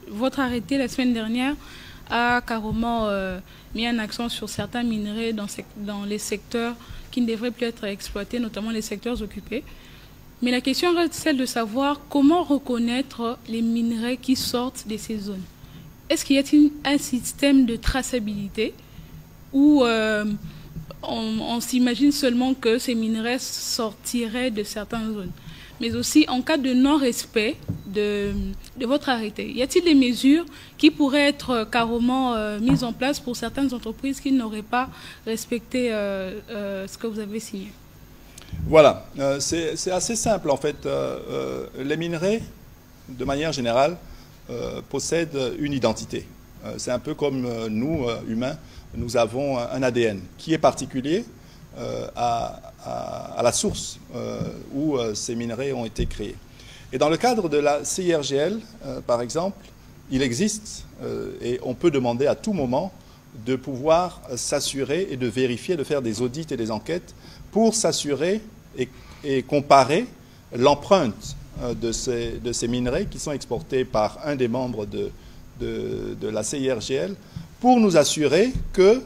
Votre arrêté la semaine dernière a carrément mis un accent sur certains minerais dans les secteurs qui ne devraient plus être exploités, notamment les secteurs occupés. Mais la question reste celle de savoir comment reconnaître les minerais qui sortent de ces zones. Est-ce qu'il y a un système de traçabilité où on s'imagine seulement que ces minerais sortiraient de certaines zones? Mais aussi en cas de non-respect de votre arrêté. Y a-t-il des mesures qui pourraient être carrément mises en place pour certaines entreprises qui n'auraient pas respecté ce que vous avez signé? Voilà, c'est assez simple en fait. Les minerais, de manière générale, possèdent une identité. C'est un peu comme nous, humains, nous avons un ADN qui est particulier à la source où ces minerais ont été créés. Et dans le cadre de la CIRGL, par exemple, il existe, et on peut demander à tout moment, de pouvoir s'assurer et de vérifier, de faire des audits et des enquêtes pour s'assurer et comparer l'empreinte de ces minerais qui sont exportés par un des membres de la CIRGL pour nous assurer que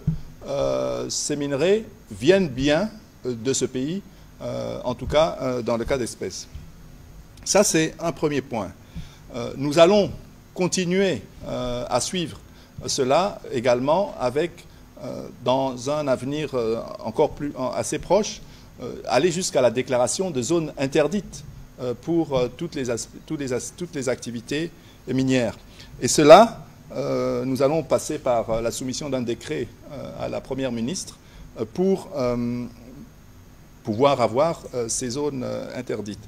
ces minerais viennent bien de ce pays, en tout cas dans le cas d'espèces. Ça, c'est un premier point. Nous allons continuer à suivre cela également avec, dans un avenir encore assez proche, aller jusqu'à la déclaration de zones interdites pour toutes les activités minières. Et cela, nous allons passer par la soumission d'un décret à la Première ministre pour pouvoir avoir ces zones interdites.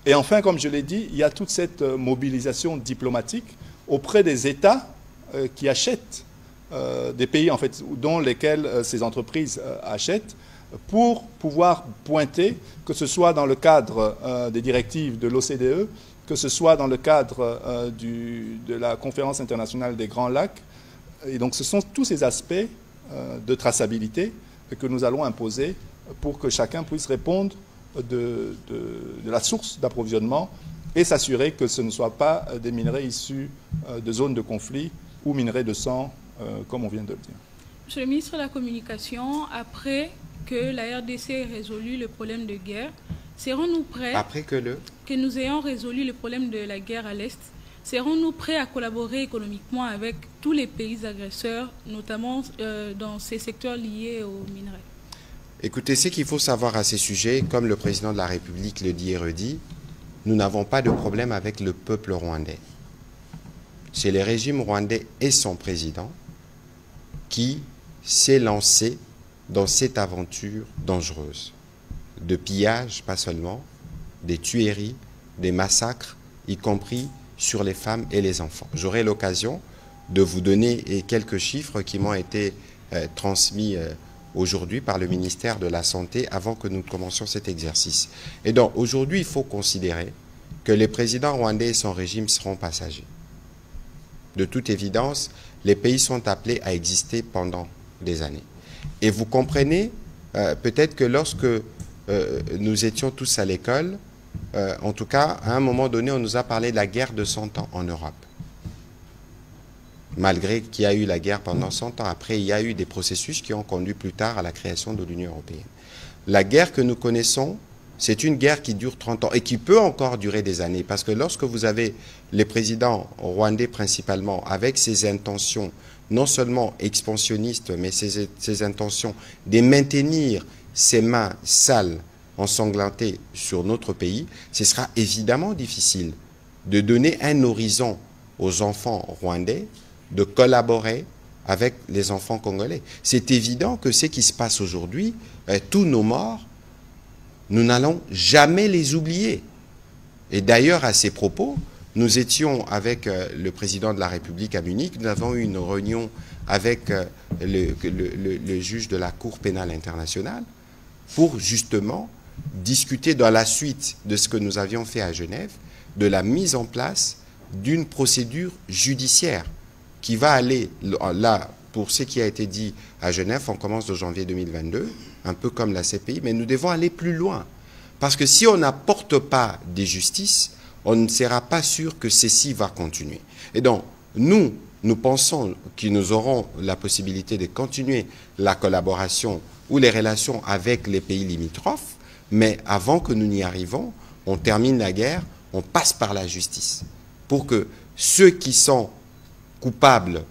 Et enfin, comme je l'ai dit, il y a toute cette mobilisation diplomatique auprès des États qui achètent des pays en fait, dont lesquels ces entreprises achètent, pour pouvoir pointer, que ce soit dans le cadre des directives de l'OCDE, que ce soit dans le cadre de la Conférence internationale des Grands Lacs. Et donc ce sont tous ces aspects de traçabilité que nous allons imposer pour que chacun puisse répondre de la source d'approvisionnement et s'assurer que ce ne soit pas des minerais issus de zones de conflit ou minerais de sang, comme on vient de le dire. Monsieur le ministre de la Communication, après que la RDC ait résolu le problème de guerre, serons-nous prêts, Après que nous ayons résolu le problème de la guerre à l'Est, serons-nous prêts à collaborer économiquement avec tous les pays agresseurs, notamment dans ces secteurs liés aux minerais? Écoutez, ce qu'il faut savoir à ces sujets, comme le président de la République le dit et redit, nous n'avons pas de problème avec le peuple rwandais. C'est le régime rwandais et son président qui s'est lancé dans cette aventure dangereuse. De pillage, pas seulement, des tueries, des massacres, y compris sur les femmes et les enfants. J'aurai l'occasion de vous donner quelques chiffres qui m'ont été transmis aujourd'hui par le ministère de la Santé avant que nous commencions cet exercice. Et donc aujourd'hui, il faut considérer que les présidents rwandais et son régime seront passagers. De toute évidence, les pays sont appelés à exister pendant des années. Et vous comprenez peut-être que lorsque nous étions tous à l'école, en tout cas, à un moment donné, on nous a parlé de la guerre de 100 ans en Europe. Malgré qu'il y a eu la guerre pendant 100 ans, après, il y a eu des processus qui ont conduit plus tard à la création de l'Union européenne. La guerre que nous connaissons, c'est une guerre qui dure 30 ans et qui peut encore durer des années. Parce que lorsque vous avez les présidents rwandais principalement avec ces intentions, non seulement expansionnistes, mais ces intentions de maintenir ses mains sales, ensanglantées sur notre pays, ce sera évidemment difficile de donner un horizon aux enfants rwandais, de collaborer avec les enfants congolais. C'est évident que ce qui se passe aujourd'hui, tous nos morts, nous n'allons jamais les oublier. Et d'ailleurs, à ces propos, nous étions avec le président de la République à Munich, nous avons eu une réunion avec le juge de la Cour pénale internationale pour justement discuter dans la suite de ce que nous avions fait à Genève, de la mise en place d'une procédure judiciaire qui va aller, là, pour ce qui a été dit à Genève, on commence de janvier 2022, un peu comme la CPI, mais nous devons aller plus loin. Parce que si on n'apporte pas des justices, on ne sera pas sûr que ceci va continuer. Et donc, nous pensons que nous aurons la possibilité de continuer la collaboration ou les relations avec les pays limitrophes, mais avant que nous n'y arrivons, on termine la guerre, on passe par la justice. Pour que ceux qui sont coupables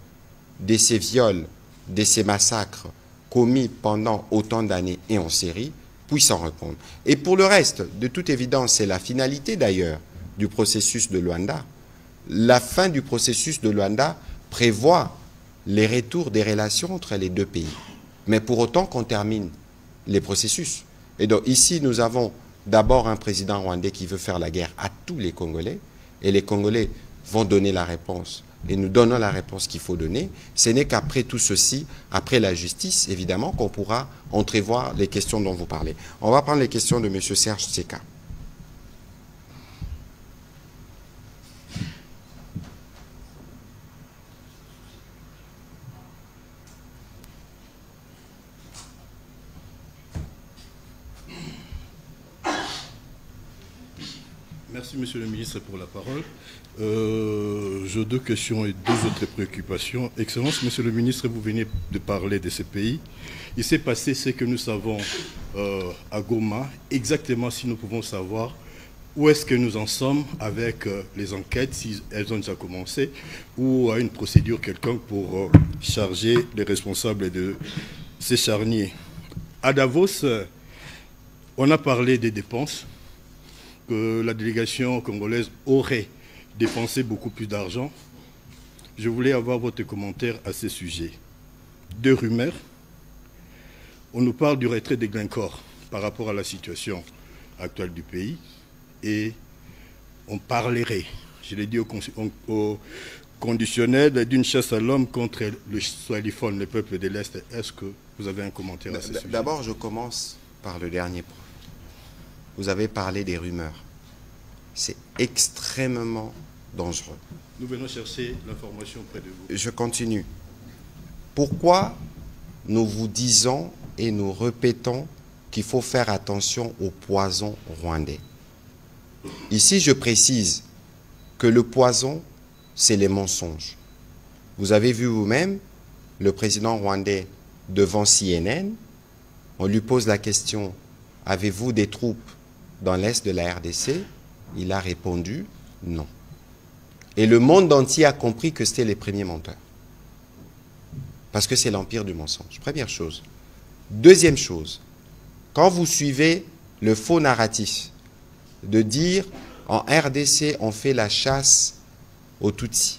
de ces viols, de ces massacres commis pendant autant d'années et en série, puissent en répondre. Et pour le reste, de toute évidence, c'est la finalité d'ailleurs du processus de Luanda. La fin du processus de Luanda prévoit les retours des relations entre les deux pays. Mais pour autant qu'on termine les processus. Et donc ici, nous avons d'abord un président rwandais qui veut faire la guerre à tous les Congolais. Et les Congolais vont donner la réponse. Et nous donnons la réponse qu'il faut donner. Ce n'est qu'après tout ceci, après la justice, évidemment, qu'on pourra entrevoir les questions dont vous parlez. On va prendre les questions de M. Serge Tseka. Merci, Monsieur le ministre, pour la parole. J'ai deux questions et deux autres préoccupations. Excellence, Monsieur le ministre, vous venez de parler de ces pays. Il s'est passé ce que nous savons à Goma. Exactement, si nous pouvons savoir où est-ce que nous en sommes avec les enquêtes, si elles ont déjà commencé, ou à une procédure quelconque pour charger les responsables de ces charniers. À Davos, on a parlé des dépenses, que la délégation congolaise aurait dépensé beaucoup plus d'argent. Je voulais avoir votre commentaire à ce sujet. Deux rumeurs. On nous parle du retrait des Glencore par rapport à la situation actuelle du pays. Et on parlerait, je l'ai dit au conditionnel, d'une chasse à l'homme contre le Swahiliphone, le peuple de l'Est. Est-ce que vous avez un commentaire à ce sujet? D'abord, je commence par le dernier point. Vous avez parlé des rumeurs. C'est extrêmement dangereux. Nous venons chercher l'information auprès de vous. Je continue. Pourquoi nous vous disons et nous répétons qu'il faut faire attention au poison rwandais? Ici, je précise que le poison, c'est les mensonges. Vous avez vu vous-même le président rwandais devant CNN On lui pose la question, avez-vous des troupes dans l'est de la RDC? Il a répondu non. Et le monde entier a compris que c'était les premiers menteurs. Parce que c'est l'empire du mensonge. Première chose. Deuxième chose, quand vous suivez le faux narratif de dire en RDC on fait la chasse aux Tutsis,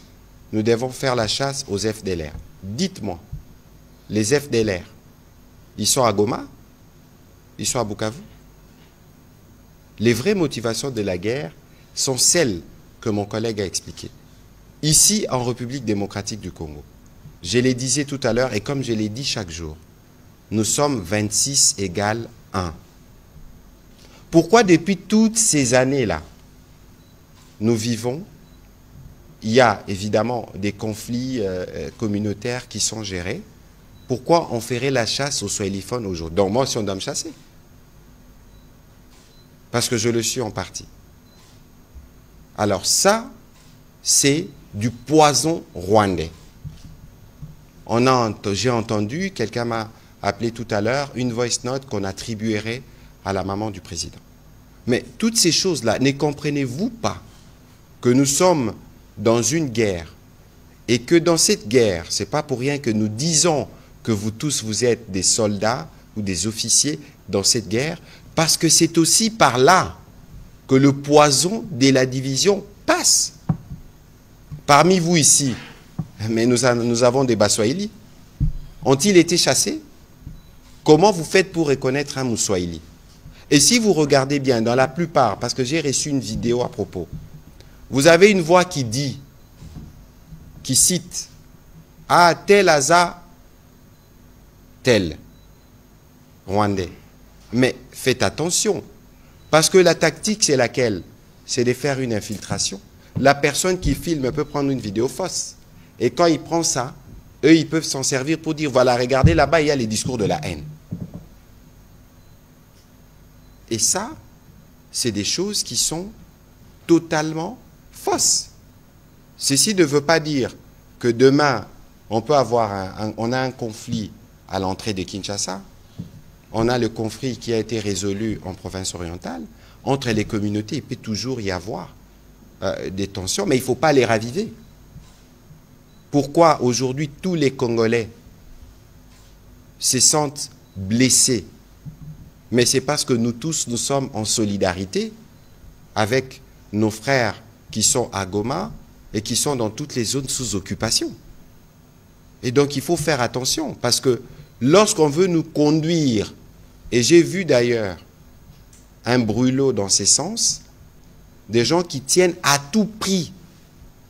nous devons faire la chasse aux FDLR. Dites-moi, les FDLR, ils sont à Goma? Ils sont à Bukavu? Les vraies motivations de la guerre sont celles que mon collègue a expliquées. Ici, en République démocratique du Congo, je les disais tout à l'heure et comme je l'ai dit chaque jour, nous sommes 26 égale 1. Pourquoi depuis toutes ces années-là, nous vivons, il y a évidemment des conflits communautaires qui sont gérés. Pourquoi on ferait la chasse aux swahiliphones aujourd'hui? Donc moi, si on doit me chasser. Parce que je le suis en partie. Alors ça, c'est du poison rwandais. J'ai entendu, quelqu'un m'a appelé tout à l'heure, une voice note qu'on attribuerait à la maman du président. Mais toutes ces choses-là, ne comprenez-vous pas que nous sommes dans une guerre et que dans cette guerre, ce n'est pas pour rien que nous disons que vous tous, vous êtes des soldats ou des officiers dans cette guerre, parce que c'est aussi par là que le poison de la division passe. Parmi vous ici, mais nous avons des Baswahili. Ont-ils été chassés? Comment vous faites pour reconnaître un Mouswahili? Et si vous regardez bien, dans la plupart, parce que j'ai reçu une vidéo à propos, vous avez une voix qui dit, qui cite, « Ah, tel Aza, tel, Rwandais. » Mais faites attention, parce que la tactique, c'est laquelle? C'est de faire une infiltration. La personne qui filme peut prendre une vidéo fausse. Et quand il prend ça, eux, ils peuvent s'en servir pour dire, voilà, regardez là-bas, il y a les discours de la haine. Et ça, c'est des choses qui sont totalement fausses. Ceci ne veut pas dire que demain, on peut avoir on a un conflit à l'entrée de Kinshasa. On a le conflit qui a été résolu en province orientale. Entre les communautés, il peut toujours y avoir des tensions, mais il ne faut pas les raviver. Pourquoi aujourd'hui tous les Congolais se sentent blessés? Mais c'est parce que nous tous, nous sommes en solidarité avec nos frères qui sont à Goma et qui sont dans toutes les zones sous occupation. Et donc il faut faire attention, parce que lorsqu'on veut nous conduire, et j'ai vu d'ailleurs un brûlot dans ces sens, des gens qui tiennent à tout prix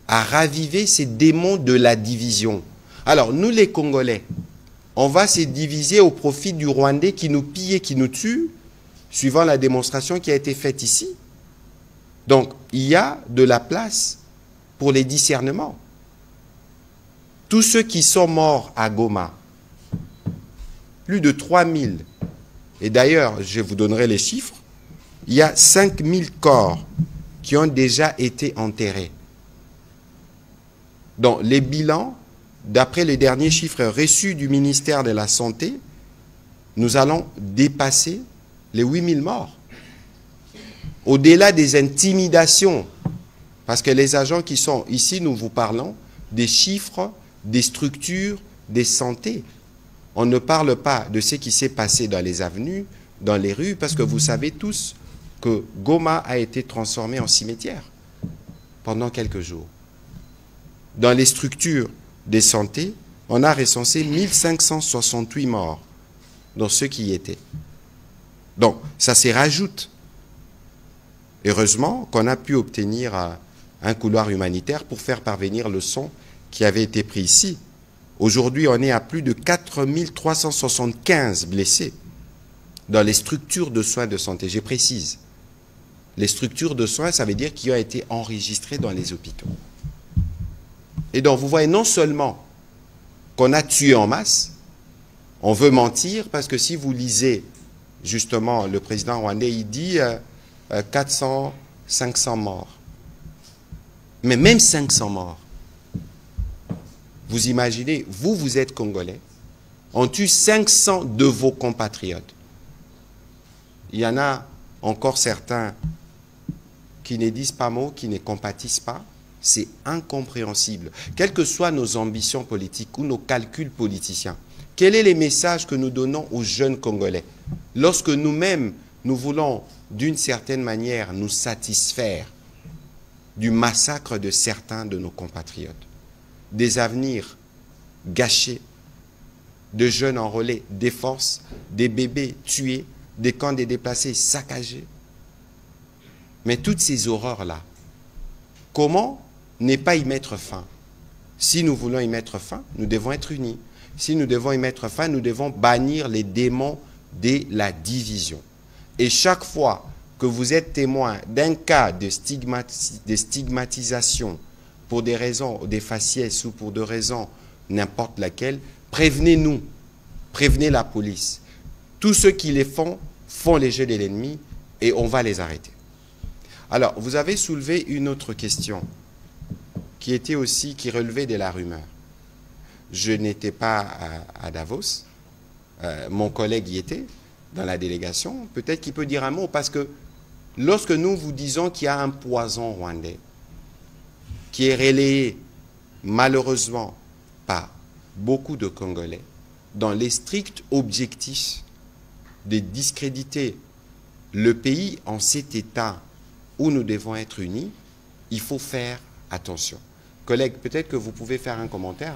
à raviver ces démons de la division. Alors nous les Congolais, on va se diviser au profit du Rwandais qui nous pille et qui nous tue, suivant la démonstration qui a été faite ici. Donc il y a de la place pour les discernements. Tous ceux qui sont morts à Goma, plus de 3000, et d'ailleurs, je vous donnerai les chiffres, il y a 5000 corps qui ont déjà été enterrés. Donc, les bilans, d'après les derniers chiffres reçus du ministère de la Santé, nous allons dépasser les 8000 morts. Au-delà des intimidations, parce que les agents qui sont ici, nous vous parlons des chiffres, des structures, des santé. On ne parle pas de ce qui s'est passé dans les avenues, dans les rues, parce que vous savez tous que Goma a été transformé en cimetière pendant quelques jours. Dans les structures de santé, on a recensé 1568 morts dans ceux qui y étaient. Donc, ça s'y rajoute. Heureusement qu'on a pu obtenir un couloir humanitaire pour faire parvenir le son qui avait été pris ici. Aujourd'hui, on est à plus de 4375 blessés dans les structures de soins de santé. Je précise, les structures de soins, ça veut dire qu'ils ont été enregistrés dans les hôpitaux. Et donc, vous voyez non seulement qu'on a tué en masse, on veut mentir, parce que si vous lisez justement le président rwandais, il dit 400, 500 morts. Mais même 500 morts, vous imaginez, vous êtes Congolais, on tue 500 de vos compatriotes. il y en a encore certains qui ne disent pas mot, qui ne compatissent pas. C'est incompréhensible. Quelles que soient nos ambitions politiques ou nos calculs politiciens, quel est le message que nous donnons aux jeunes Congolais lorsque nous-mêmes, nous voulons d'une certaine manière nous satisfaire du massacre de certains de nos compatriotes, des avenirs gâchés, de jeunes enrôlés, des forces, des bébés tués, des camps des déplacés saccagés. Mais toutes ces horreurs-là, comment ne pas y mettre fin? Si nous voulons y mettre fin, nous devons être unis. Si nous devons y mettre fin, nous devons bannir les démons de la division. Et chaque fois que vous êtes témoin d'un cas de stigmatisation pour des raisons, des faciès ou pour des raisons n'importe laquelle, prévenez-nous, prévenez la police. Tous ceux qui les font les jeux de l'ennemi et on va les arrêter. Alors, vous avez soulevé une autre question qui était aussi, qui relevait de la rumeur. Je n'étais pas à Davos, mon collègue y était dans la délégation, peut-être qu'il peut dire un mot, parce que lorsque nous vous disons qu'il y a un poison rwandais qui est relayé malheureusement par beaucoup de Congolais dans les stricts objectifs de discréditer le pays en cet état où nous devons être unis, il faut faire attention. Collègue, peut-être que vous pouvez faire un commentaire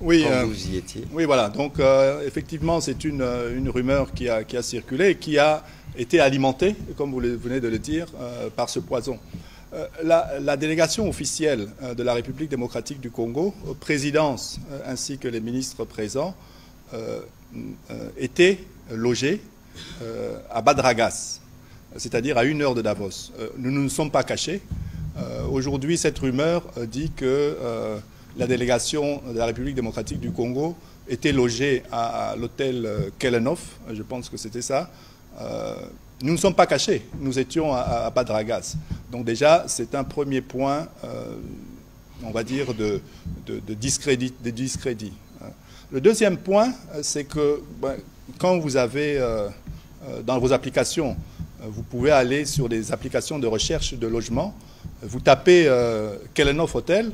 oui, quand vous y étiez. Oui, voilà. Donc, effectivement, c'est une rumeur qui a circulé et qui a été alimentée, comme vous venez de le dire, par ce poison. La délégation officielle de la République démocratique du Congo, présidence ainsi que les ministres présents, étaient logés à Badragas, c'est-à-dire à 1 heure de Davos. Nous ne nous sommes pas cachés. Aujourd'hui, cette rumeur dit que la délégation de la République démocratique du Congo était logée à l'hôtel Kelenov, je pense que c'était ça. Nous ne sommes pas cachés, nous étions à Badragas. Donc déjà, c'est un premier point, on va dire, de discrédit. Le deuxième point, c'est que quand vous avez dans vos applications, vous pouvez aller sur des applications de recherche de logement, vous tapez Kelenov Hotel,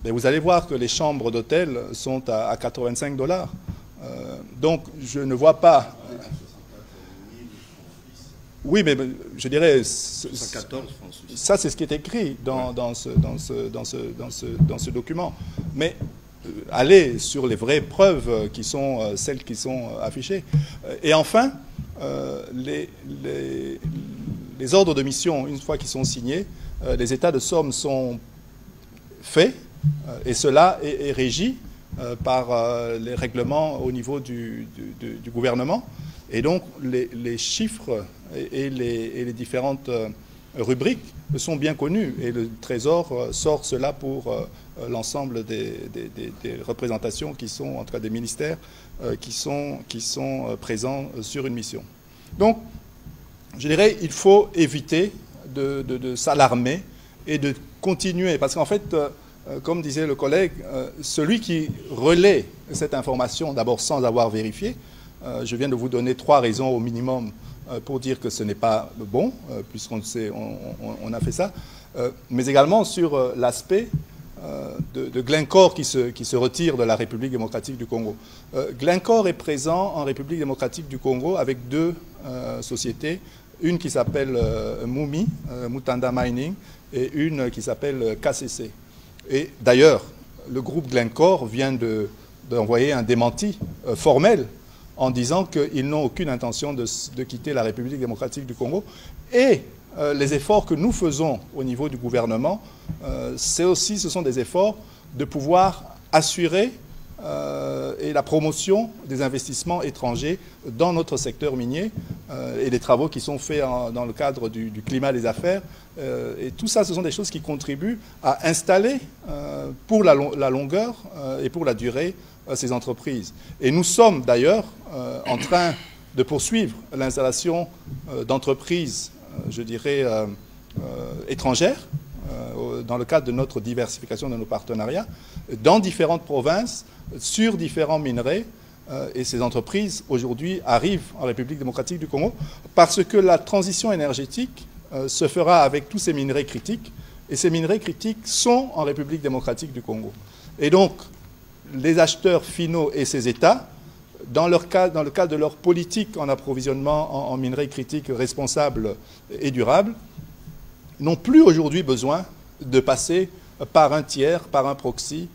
et vous allez voir que les chambres d'hôtel sont à $85. Donc je ne vois pas... Oui, mais je dirais... 114 francs suisses. Ça, c'est ce qui est écrit dans ce document. Mais allez sur les vraies preuves qui sont celles qui sont affichées. Et enfin, les ordres de mission, une fois qu'ils sont signés, les états de somme sont faits, et cela est régi par les règlements au niveau du gouvernement. Et donc, les chiffres et les différentes rubriques sont bien connus. Et le Trésor sort cela pour l'ensemble des représentations qui sont, en tout cas des ministères, qui sont présents sur une mission. Donc, je dirais, il faut éviter de s'alarmer et de continuer. Parce qu'en fait, comme disait le collègue, celui qui relaie cette information, d'abord sans avoir vérifié, je viens de vous donner 3 raisons au minimum pour dire que ce n'est pas bon, puisqu'on on a fait ça, mais également sur l'aspect de Glencore qui se retire de la République démocratique du Congo. Glencore est présent en République démocratique du Congo avec 2 sociétés, une qui s'appelle Mumi, Mutanda Mining, et une qui s'appelle KCC. Et d'ailleurs, le groupe Glencore vient d'envoyer un démenti formel en disant qu'ils n'ont aucune intention de quitter la République démocratique du Congo. Et les efforts que nous faisons au niveau du gouvernement, ce sont des efforts de pouvoir assurer et la promotion des investissements étrangers dans notre secteur minier et des travaux qui sont faits dans le cadre du climat des affaires. Et tout ça, ce sont des choses qui contribuent à installer pour la longueur et pour la durée ces entreprises. Et nous sommes d'ailleurs en train de poursuivre l'installation d'entreprises, je dirais, étrangères, dans le cadre de notre diversification de nos partenariats, dans différentes provinces, sur différents minerais, et ces entreprises aujourd'hui arrivent en République démocratique du Congo parce que la transition énergétique se fera avec tous ces minerais critiques et ces minerais critiques sont en République démocratique du Congo. Et donc, les acheteurs finaux et ces États, dans le cadre de leur politique en approvisionnement en minerais critiques responsables et durables, n'ont plus aujourd'hui besoin de passer par un tiers, par un proxy,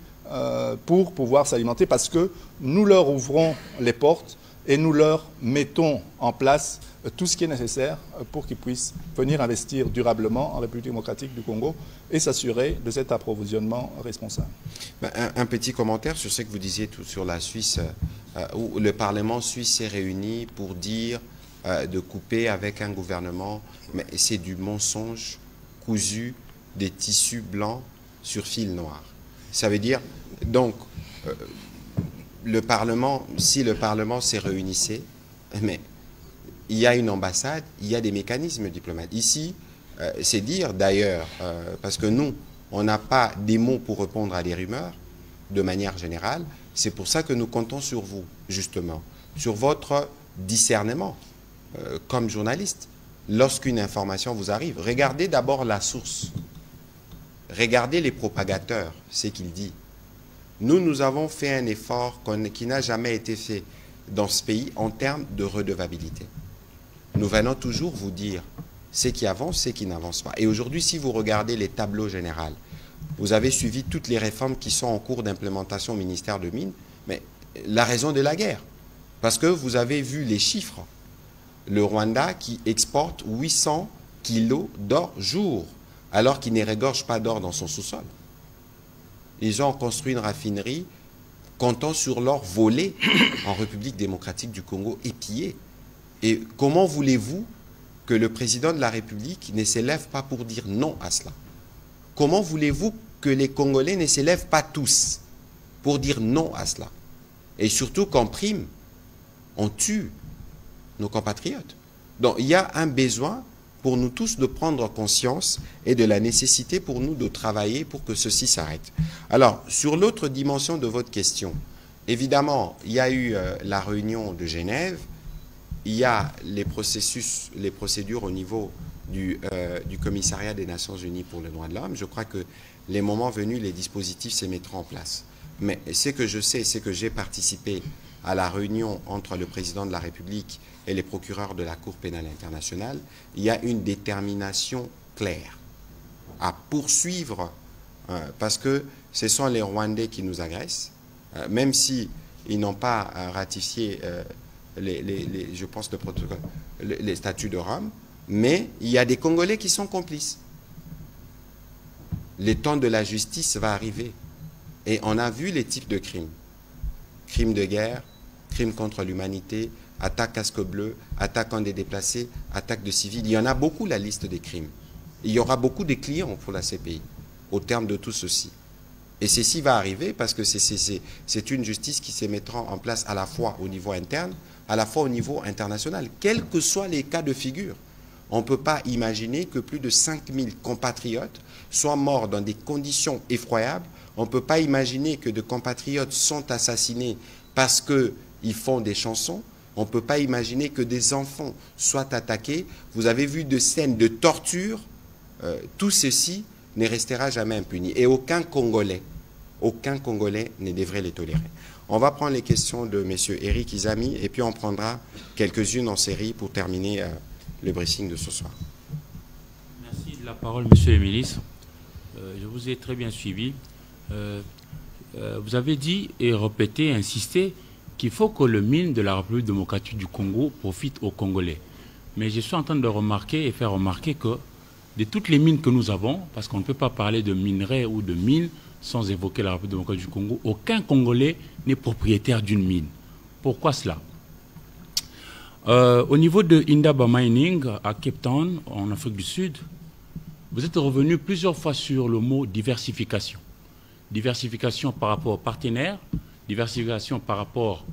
pour pouvoir s'alimenter, parce que nous leur ouvrons les portes et nous leur mettons en place tout ce qui est nécessaire pour qu'ils puissent venir investir durablement en République démocratique du Congo et s'assurer de cet approvisionnement responsable. Un petit commentaire sur ce que vous disiez sur la Suisse, où le Parlement suisse s'est réuni pour dire de couper avec un gouvernement, mais c'est du mensonge cousu des tissus blancs sur fil noir. Ça veut dire, donc, le Parlement, si le Parlement s'est réunissé, mais il y a une ambassade, il y a des mécanismes diplomatiques. Ici, c'est dire d'ailleurs, parce que nous, on n'a pas des mots pour répondre à des rumeurs, de manière générale, c'est pour ça que nous comptons sur vous, justement, sur votre discernement comme journaliste. Lorsqu'une information vous arrive, regardez d'abord la source. Regardez les propagateurs, ce qu'ils disent. Nous avons fait un effort qui n'a jamais été fait dans ce pays en termes de redevabilité. Nous venons toujours vous dire ce qui avance, ce qui n'avance pas. Et aujourd'hui, si vous regardez les tableaux généraux, vous avez suivi toutes les réformes qui sont en cours d'implémentation au ministère de Mines, mais la raison de la guerre, parce que vous avez vu les chiffres. Le Rwanda qui exporte 800 kilos d'or jour, alors qu'il ne regorge pas d'or dans son sous-sol. Ils ont construit une raffinerie comptant sur l'or volé en République démocratique du Congo et pillé. Et comment voulez-vous que le président de la République ne s'élève pas pour dire non à cela? Comment voulez-vous que les Congolais ne s'élèvent pas tous pour dire non à cela? Et surtout qu'en prime, on tue nos compatriotes. Donc il y a un besoin pour nous tous de prendre conscience et de la nécessité pour nous de travailler pour que ceci s'arrête. Alors, sur l'autre dimension de votre question, évidemment, il y a eu la réunion de Genève, il y a les processus, les procédures au niveau du commissariat des Nations Unies pour les droits de l'homme. Je crois que les moments venus, les dispositifs se mettront en place. Mais ce que je sais, c'est que j'ai participé à la réunion entre le président de la République et les procureurs de la Cour pénale internationale. Il y a une détermination claire à poursuivre, parce que ce sont les Rwandais qui nous agressent, même s'ils n'ont pas ratifié, je pense, le protocole, les statuts de Rome, mais il y a des Congolais qui sont complices. Le temps de la justice va arriver. Et on a vu les types de crimes. Crimes de guerre, crimes contre l'humanité, attaque casque bleu, attaque en des déplacés, attaque de civils. Il y en a beaucoup, la liste des crimes. Il y aura beaucoup de clients pour la CPI, au terme de tout ceci. Et ceci va arriver parce que c'est une justice qui se mettra en place à la fois au niveau interne, à la fois au niveau international, quels que soient les cas de figure. On ne peut pas imaginer que plus de 5000 compatriotes soient morts dans des conditions effroyables. On ne peut pas imaginer que des compatriotes sont assassinés parce qu'ils font des chansons. On ne peut pas imaginer que des enfants soient attaqués. Vous avez vu de scènes de torture. Tout ceci ne restera jamais impuni. Et aucun Congolais ne devrait les tolérer. On va prendre les questions de M. Eric Izami et puis on prendra quelques-unes en série pour terminer le briefing de ce soir. Merci de la parole, Monsieur le ministre. Je vous ai très bien suivi. Vous avez dit et répété, insisté qu'il faut que le mine de la République démocratique du Congo profite aux Congolais. Mais je suis en train de remarquer et faire remarquer que de toutes les mines que nous avons, parce qu'on ne peut pas parler de minerais ou de mines sans évoquer la République démocratique du Congo, aucun Congolais n'est propriétaire d'une mine. Pourquoi cela? Au niveau de Indaba Mining à Cape Town, en Afrique du Sud, vous êtes revenu plusieurs fois sur le mot diversification. Diversification par rapport aux partenaires, diversification par rapport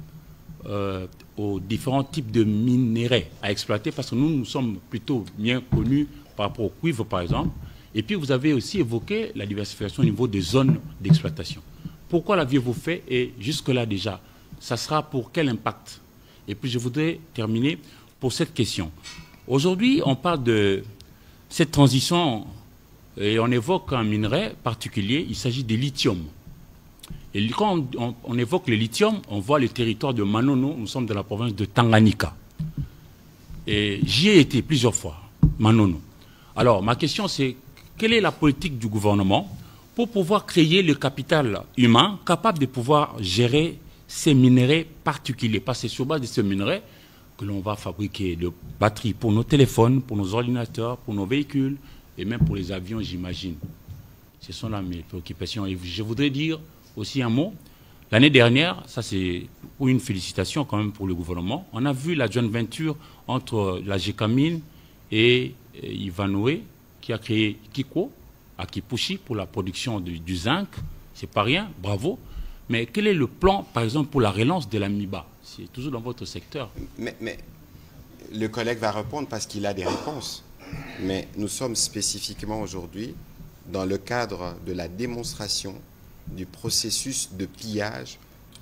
aux différents types de minerais à exploiter, parce que nous sommes plutôt bien connus par rapport au cuivre, par exemple. Et puis, vous avez aussi évoqué la diversification au niveau des zones d'exploitation. Pourquoi l'aviez-vous fait? Et jusque-là, déjà, ça sera pour quel impact? Et puis je voudrais terminer pour cette question. Aujourd'hui, on parle de cette transition et on évoque un minerai particulier, il s'agit du lithium. Et quand on évoque le lithium, on voit le territoire de Manono, nous sommes de la province de Tanganyika. Et j'y ai été plusieurs fois, Manono. Alors, ma question c'est, quelle est la politique du gouvernement pour pouvoir créer le capital humain capable de pouvoir gérer ces minerais particuliers? Parce que c'est sur base de ces minerais que l'on va fabriquer des batteries pour nos téléphones, pour nos ordinateurs, pour nos véhicules et même pour les avions, j'imagine. Ce sont là mes préoccupations. Et je voudrais dire aussi un mot. L'année dernière, ça c'est une félicitation quand même pour le gouvernement, on a vu la joint venture entre la GECAMINE et Ivanhoe qui a créé Kiko à Kipushi pour la production du zinc. C'est pas rien, bravo. Mais quel est le plan, par exemple, pour la relance de l'AMIBA? C'est toujours dans votre secteur. Mais le collègue va répondre parce qu'il a des réponses. Mais nous sommes spécifiquement aujourd'hui dans le cadre de la démonstration du processus de pillage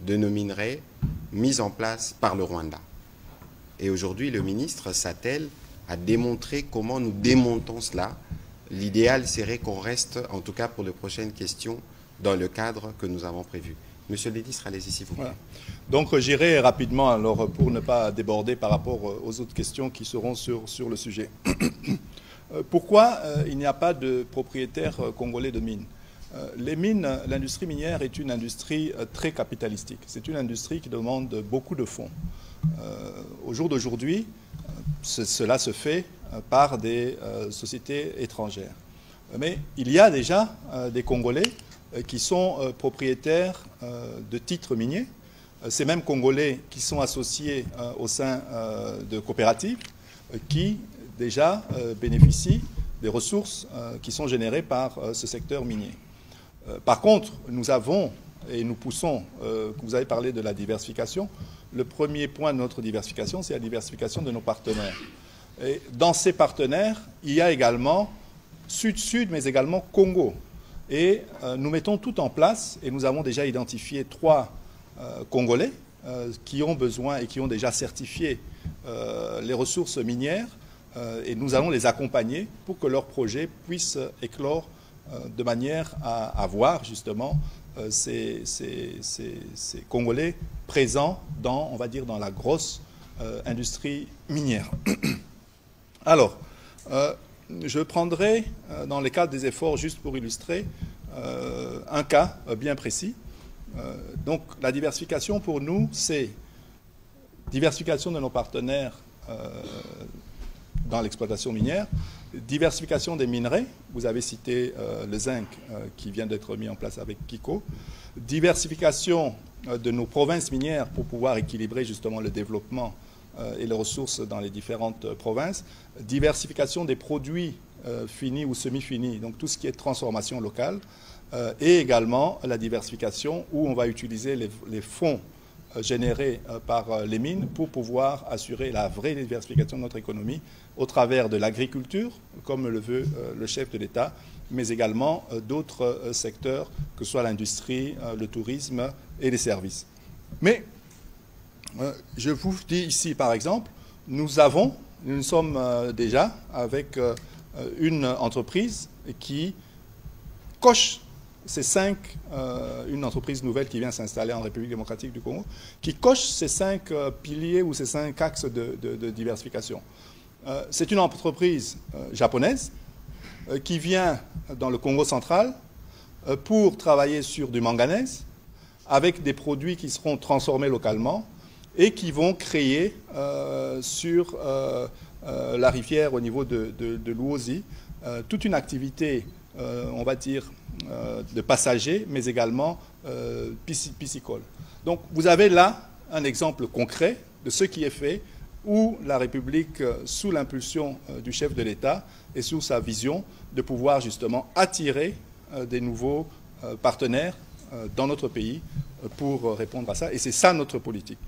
de nos minerais mis en place par le Rwanda. Et aujourd'hui, le ministre s'attelle à démontrer comment nous démontons cela. L'idéal serait qu'on reste, en tout cas pour les prochaines questions, dans le cadre que nous avons prévu. Monsieur le ministre, allez-y s'il vous plaît. Voilà. Donc j'irai rapidement alors pour ne pas déborder par rapport aux autres questions qui seront sur le sujet. Pourquoi il n'y a pas de propriétaires congolais de mines? Les mines, l'industrie minière est une industrie très capitalistique. C'est une industrie qui demande beaucoup de fonds. Au jour d'aujourd'hui, cela se fait par des sociétés étrangères. Mais il y a déjà des Congolais qui sont propriétaires de titres miniers. Ces mêmes Congolais qui sont associés au sein de coopératives qui déjà bénéficient des ressources qui sont générées par ce secteur minier. Par contre, nous avons et nous poussons, vous avez parlé de la diversification, le premier point de notre diversification, c'est la diversification de nos partenaires. Et dans ces partenaires, il y a également Sud-Sud, mais également Congo. Et nous mettons tout en place, et nous avons déjà identifié 3 Congolais qui ont besoin et qui ont déjà certifié les ressources minières, et nous allons les accompagner pour que leurs projets puissent éclore de manière à avoir justement ces Congolais présents dans, on va dire, dans la grosse industrie minière. Alors, je prendrai, dans le cadre des efforts, juste pour illustrer, un cas bien précis. Donc, la diversification pour nous, c'est diversification de nos partenaires dans l'exploitation minière, diversification des minerais, vous avez cité le zinc qui vient d'être mis en place avec Kiko, diversification de nos provinces minières pour pouvoir équilibrer justement le développement et les ressources dans les différentes provinces, diversification des produits finis ou semi-finis, donc tout ce qui est transformation locale, et également la diversification où on va utiliser les fonds générés par les mines pour pouvoir assurer la vraie diversification de notre économie au travers de l'agriculture, comme le veut le chef de l'État, mais également d'autres secteurs, que ce soit l'industrie, le tourisme et les services. Mais je vous dis ici, par exemple, nous sommes déjà avec une entreprise qui coche ces 5, une entreprise nouvelle qui vient s'installer en République démocratique du Congo, qui coche ces 5 piliers ou ces 5 axes de diversification. C'est une entreprise japonaise qui vient dans le Congo central pour travailler sur du manganèse avec des produits qui seront transformés localement et qui vont créer sur la rivière au niveau de Luozi toute une activité, on va dire, de passagers, mais également piscicole. Donc vous avez là un exemple concret de ce qui est fait, où la République, sous l'impulsion du chef de l'État et sous sa vision, de pouvoir justement attirer des nouveaux partenaires dans notre pays pour répondre à ça. Et c'est ça notre politique.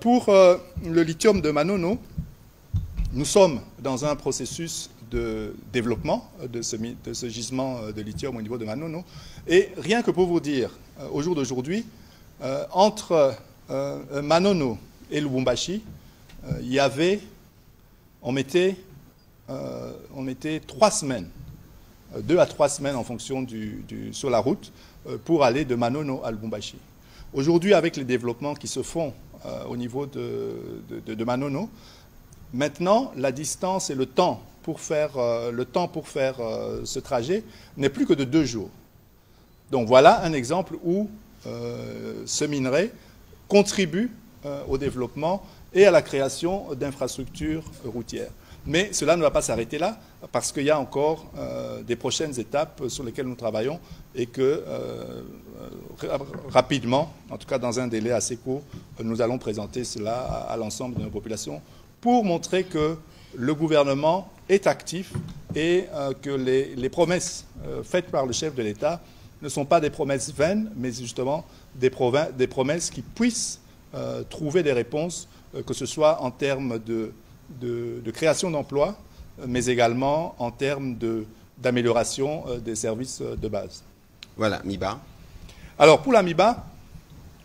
Pour le lithium de Manono, nous sommes dans un processus de développement de ce gisement de lithium au niveau de Manono. Et rien que pour vous dire, au jour d'aujourd'hui, entre Manono et Lubumbashi, on mettait 3 semaines, 2 à 3 semaines en fonction sur la route, pour aller de Manono à Lubumbashi. Aujourd'hui, avec les développements qui se font au niveau de Manono, maintenant, la distance et le temps pour faire ce trajet n'est plus que de 2 jours. Donc voilà un exemple où ce minerai contribue au développement et à la création d'infrastructures routières. Mais cela ne va pas s'arrêter là, parce qu'il y a encore des prochaines étapes sur lesquelles nous travaillons et que rapidement, en tout cas dans un délai assez court, nous allons présenter cela à l'ensemble de nos populations pour montrer que le gouvernement est actif et que les promesses faites par le chef de l'État ne sont pas des promesses vaines, mais justement des promesses qui puissent trouver des réponses, que ce soit en termes de création d'emplois, mais également en termes d'amélioration des services de base. Voilà, MIBA. Alors, pour la MIBA,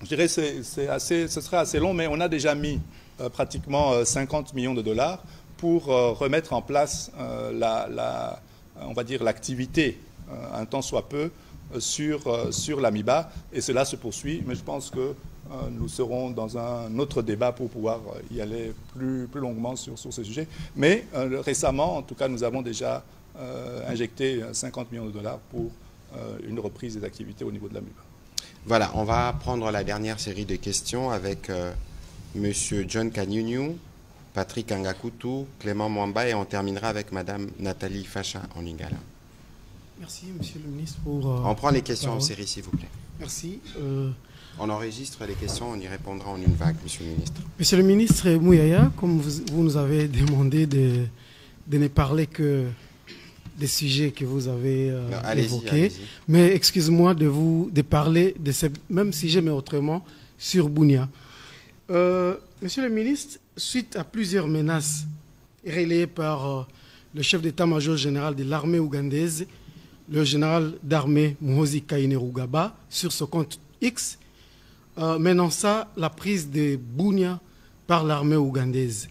je dirais que ce serait assez long, mais on a déjà mis pratiquement 50 millions de dollars pour remettre en place, on va dire, l'activité, un temps soit peu, sur la MIBA. Et cela se poursuit, mais je pense que nous serons dans un autre débat pour pouvoir y aller plus longuement sur ce sujet. Mais récemment, en tout cas, nous avons déjà injecté 50 millions de dollars pour une reprise des activités au niveau de la MIBA. Voilà, on va prendre la dernière série de questions avec M. John Kanyunyu, Patrick Angakutu, Clément Mwamba, et on terminera avec Mme Nathalie Facha en Lingala. Merci, Monsieur le ministre, pour... on prend les questions en série, s'il vous plaît. Merci. On enregistre les questions, on y répondra en une vague, Monsieur le ministre. Monsieur le ministre Mouyaya, comme vous nous avez demandé de ne parler que des sujets que vous avez évoqués, mais excusez-moi de parler de ce même sujet, mais autrement, sur Bunia. Monsieur le ministre, suite à plusieurs menaces relayées par le chef d'état-major général de l'armée ougandaise, le général d'armée Muhoozi Kainerugaba, sur ce compte X, menaçant la prise de Bunia par l'armée ougandaise.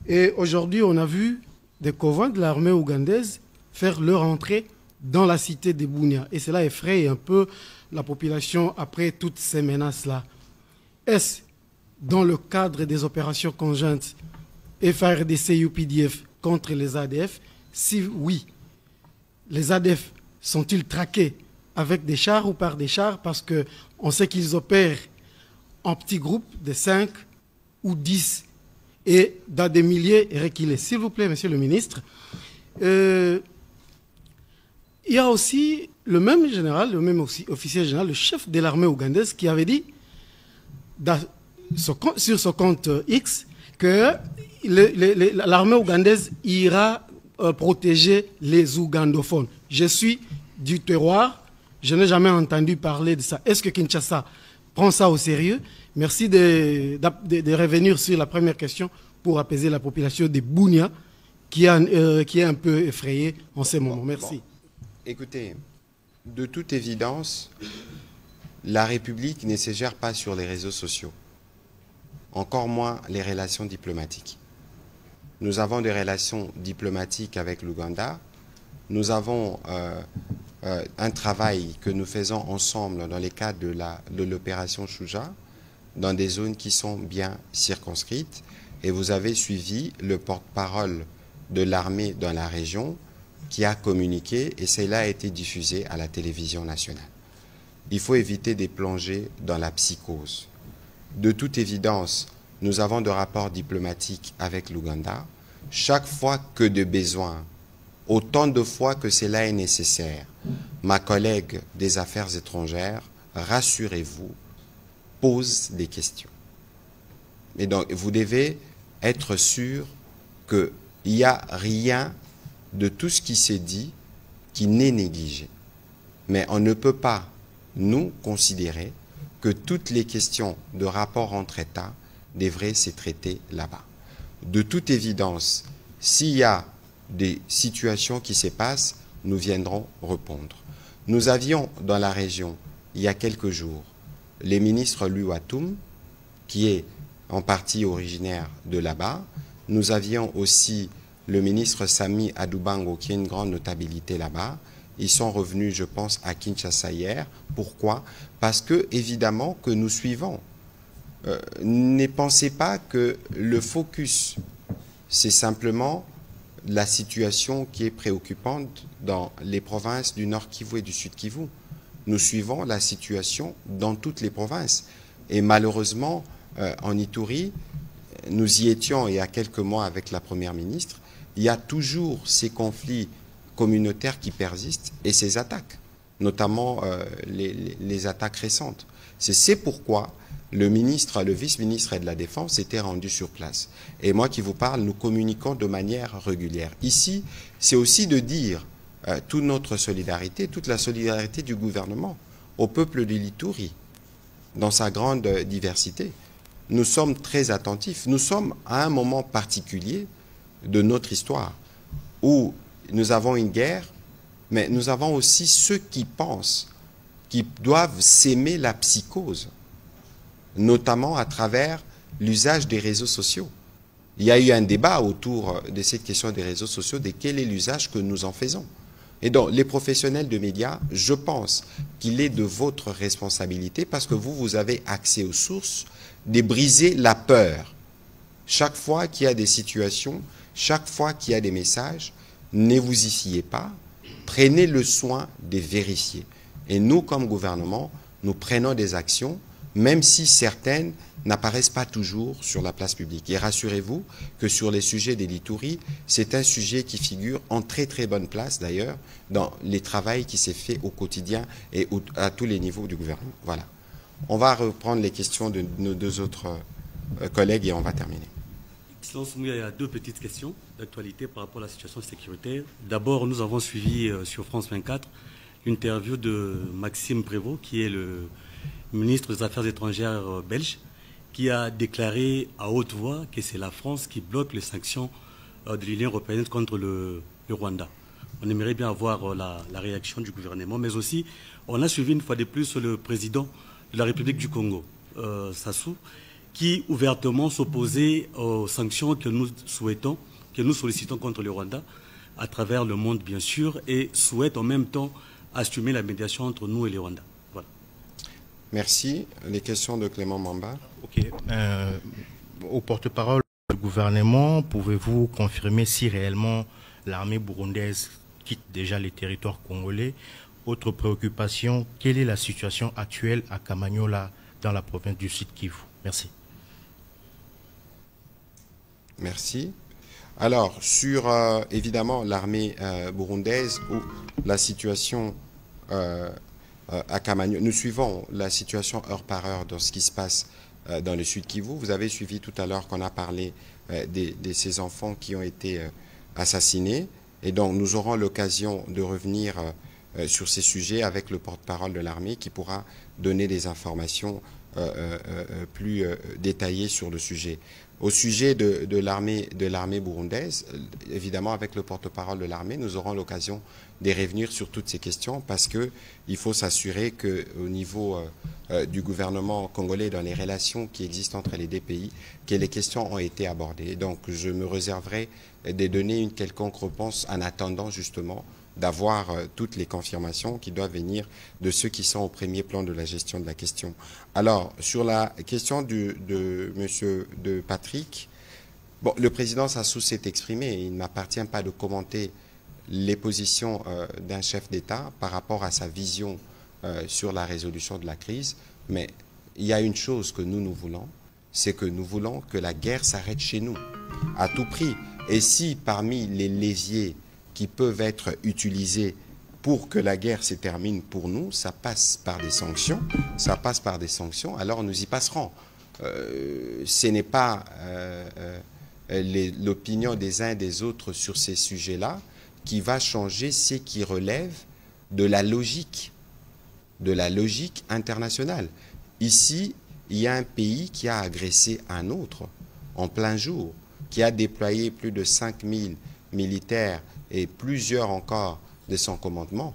Et aujourd'hui, on a vu des convois de l'armée ougandaise faire leur entrée dans la cité de Bunia. Et cela effraie un peu la population après toutes ces menaces-là. Est-ce dans le cadre des opérations conjointes FARDC-UPDF contre les ADF? Si oui, les ADF sont-ils traqués avec des chars ou par des chars? Parce qu'on sait qu'ils opèrent en petits groupes de 5 ou 10 et dans des milliers reculés. S'il vous plaît, Monsieur le ministre, il y a aussi le même général, le même officier général, le chef de l'armée ougandaise, qui avait dit sur ce compte X que l'armée ougandaise ira protéger les ougandophones. Je suis du terroir, je n'ai jamais entendu parler de ça. Est-ce que Kinshasa prend ça au sérieux? Merci de revenir sur la première question pour apaiser la population de Bunia qui est un peu effrayée en ce moment. Merci. Bon. Écoutez, de toute évidence, la République ne se gère pas sur les réseaux sociaux, encore moins les relations diplomatiques. Nous avons des relations diplomatiques avec l'Ouganda. Nous avons un travail que nous faisons ensemble dans le cadre de l'opération Shuja, dans des zones qui sont bien circonscrites. Et vous avez suivi le porte-parole de l'armée dans la région qui a communiqué, et cela a été diffusé à la télévision nationale. Il faut éviter de plonger dans la psychose. De toute évidence, nous avons des rapports diplomatiques avec l'Ouganda. Chaque fois que de besoin, autant de fois que cela est nécessaire, ma collègue des Affaires étrangères, rassurez-vous, pose des questions. Et donc, vous devez être sûr qu'il n'y a rien de tout ce qui s'est dit qui n'est négligé. Mais on ne peut pas, nous, considérer que toutes les questions de rapport entre États devraient se traiter là-bas. De toute évidence, s'il y a des situations qui se passent, nous viendrons répondre. Nous avions dans la région, il y a quelques jours, les ministres Luatum qui est en partie originaire de là-bas. Nous avions aussi le ministre Sami Adoubango, qui a une grande notabilité là-bas. Ils sont revenus, je pense, à Kinshasa hier. Pourquoi? Parce que, évidemment, que nous suivons. Ne pensez pas que le focus, c'est simplement la situation qui est préoccupante dans les provinces du Nord Kivu et du Sud Kivu. Nous suivons la situation dans toutes les provinces. Et malheureusement, en Ituri, nous y étions il y a quelques mois avec la Première ministre, il y a toujours ces conflits communautaires qui persistent et ces attaques, notamment les attaques récentes. C'est pourquoi le vice-ministre de la Défense était rendu sur place. Et moi qui vous parle, nous communiquons de manière régulière. Ici, c'est aussi de dire toute notre solidarité, toute la solidarité du gouvernement au peuple de l'Ituri, dans sa grande diversité. Nous sommes très attentifs. Nous sommes à un moment particulier de notre histoire où nous avons une guerre, mais nous avons aussi ceux qui pensent, qui doivent s'aimer la psychose, notamment à travers l'usage des réseaux sociaux. Il y a eu un débat autour de cette question des réseaux sociaux, de quel est l'usage que nous en faisons. Et donc, les professionnels de médias, je pense qu'il est de votre responsabilité, parce que vous avez accès aux sources, de briser la peur. Chaque fois qu'il y a des situations, chaque fois qu'il y a des messages, ne vous y fiez pas, prenez le soin de vérifier. Et nous, comme gouvernement, nous prenons des actions, même si certaines n'apparaissent pas toujours sur la place publique. Et rassurez-vous que sur les sujets des l'Ituri, c'est un sujet qui figure en très très bonne place d'ailleurs dans les travaux qui s'est fait au quotidien et à tous les niveaux du gouvernement. Voilà. On va reprendre les questions de nos deux autres collègues et on va terminer. Excellence, il y a deux petites questions d'actualité par rapport à la situation sécuritaire. D'abord, nous avons suivi sur France 24 l'interview de Maxime Prévost, qui est le ministre des Affaires étrangères belge, qui a déclaré à haute voix que c'est la France qui bloque les sanctions de l'Union européenne contre le Rwanda. On aimerait bien avoir la réaction du gouvernement, mais aussi, on a suivi une fois de plus le président de la République du Congo, Sassou, qui ouvertement s'opposait aux sanctions que nous souhaitons, que nous sollicitons contre le Rwanda, à travers le monde bien sûr, et souhaite en même temps assumer la médiation entre nous et le Rwanda. Voilà. Merci. Les questions de Clément Mamba. Ok. Au porte-parole du gouvernement, pouvez-vous confirmer si réellement l'armée burundaise quitte déjà les territoires congolais? Autre préoccupation, quelle est la situation actuelle à Kamanyola, dans la province du Sud Kivu? Merci. Merci. Alors, sur évidemment l'armée burundaise ou la situation à Kamanyola, nous suivons la situation heure par heure dans ce qui se passe dans le Sud Kivu. Vous avez suivi tout à l'heure qu'on a parlé de ces enfants qui ont été assassinés. Et donc, nous aurons l'occasion de revenir sur ces sujets avec le porte-parole de l'armée qui pourra donner des informations plus détaillées sur le sujet. Au sujet de l'armée burundaise, évidemment, avec le porte-parole de l'armée, nous aurons l'occasion de revenir sur toutes ces questions parce qu'il faut s'assurer qu'au niveau du gouvernement congolais, dans les relations qui existent entre les deux pays, que les questions ont été abordées. Donc, je me réserverai de donner une quelconque réponse en attendant justement d'avoir toutes les confirmations qui doivent venir de ceux qui sont au premier plan de la gestion de la question. Alors, sur la question de Patrick, bon, le président Sassou s'est exprimé. Il ne m'appartient pas de commenter les positions d'un chef d'État par rapport à sa vision sur la résolution de la crise. Mais il y a une chose que nous voulons, c'est que nous voulons que la guerre s'arrête chez nous, à tout prix. Et si parmi les leviers qui peuvent être utilisés pour que la guerre se termine pour nous, ça passe par des sanctions, alors nous y passerons. Ce n'est pas l'opinion des uns et des autres sur ces sujets-là qui va changer ce qui relève de la logique internationale. Ici, il y a un pays qui a agressé un autre en plein jour, qui a déployé plus de 5000 militaires et plusieurs encore de son commandement.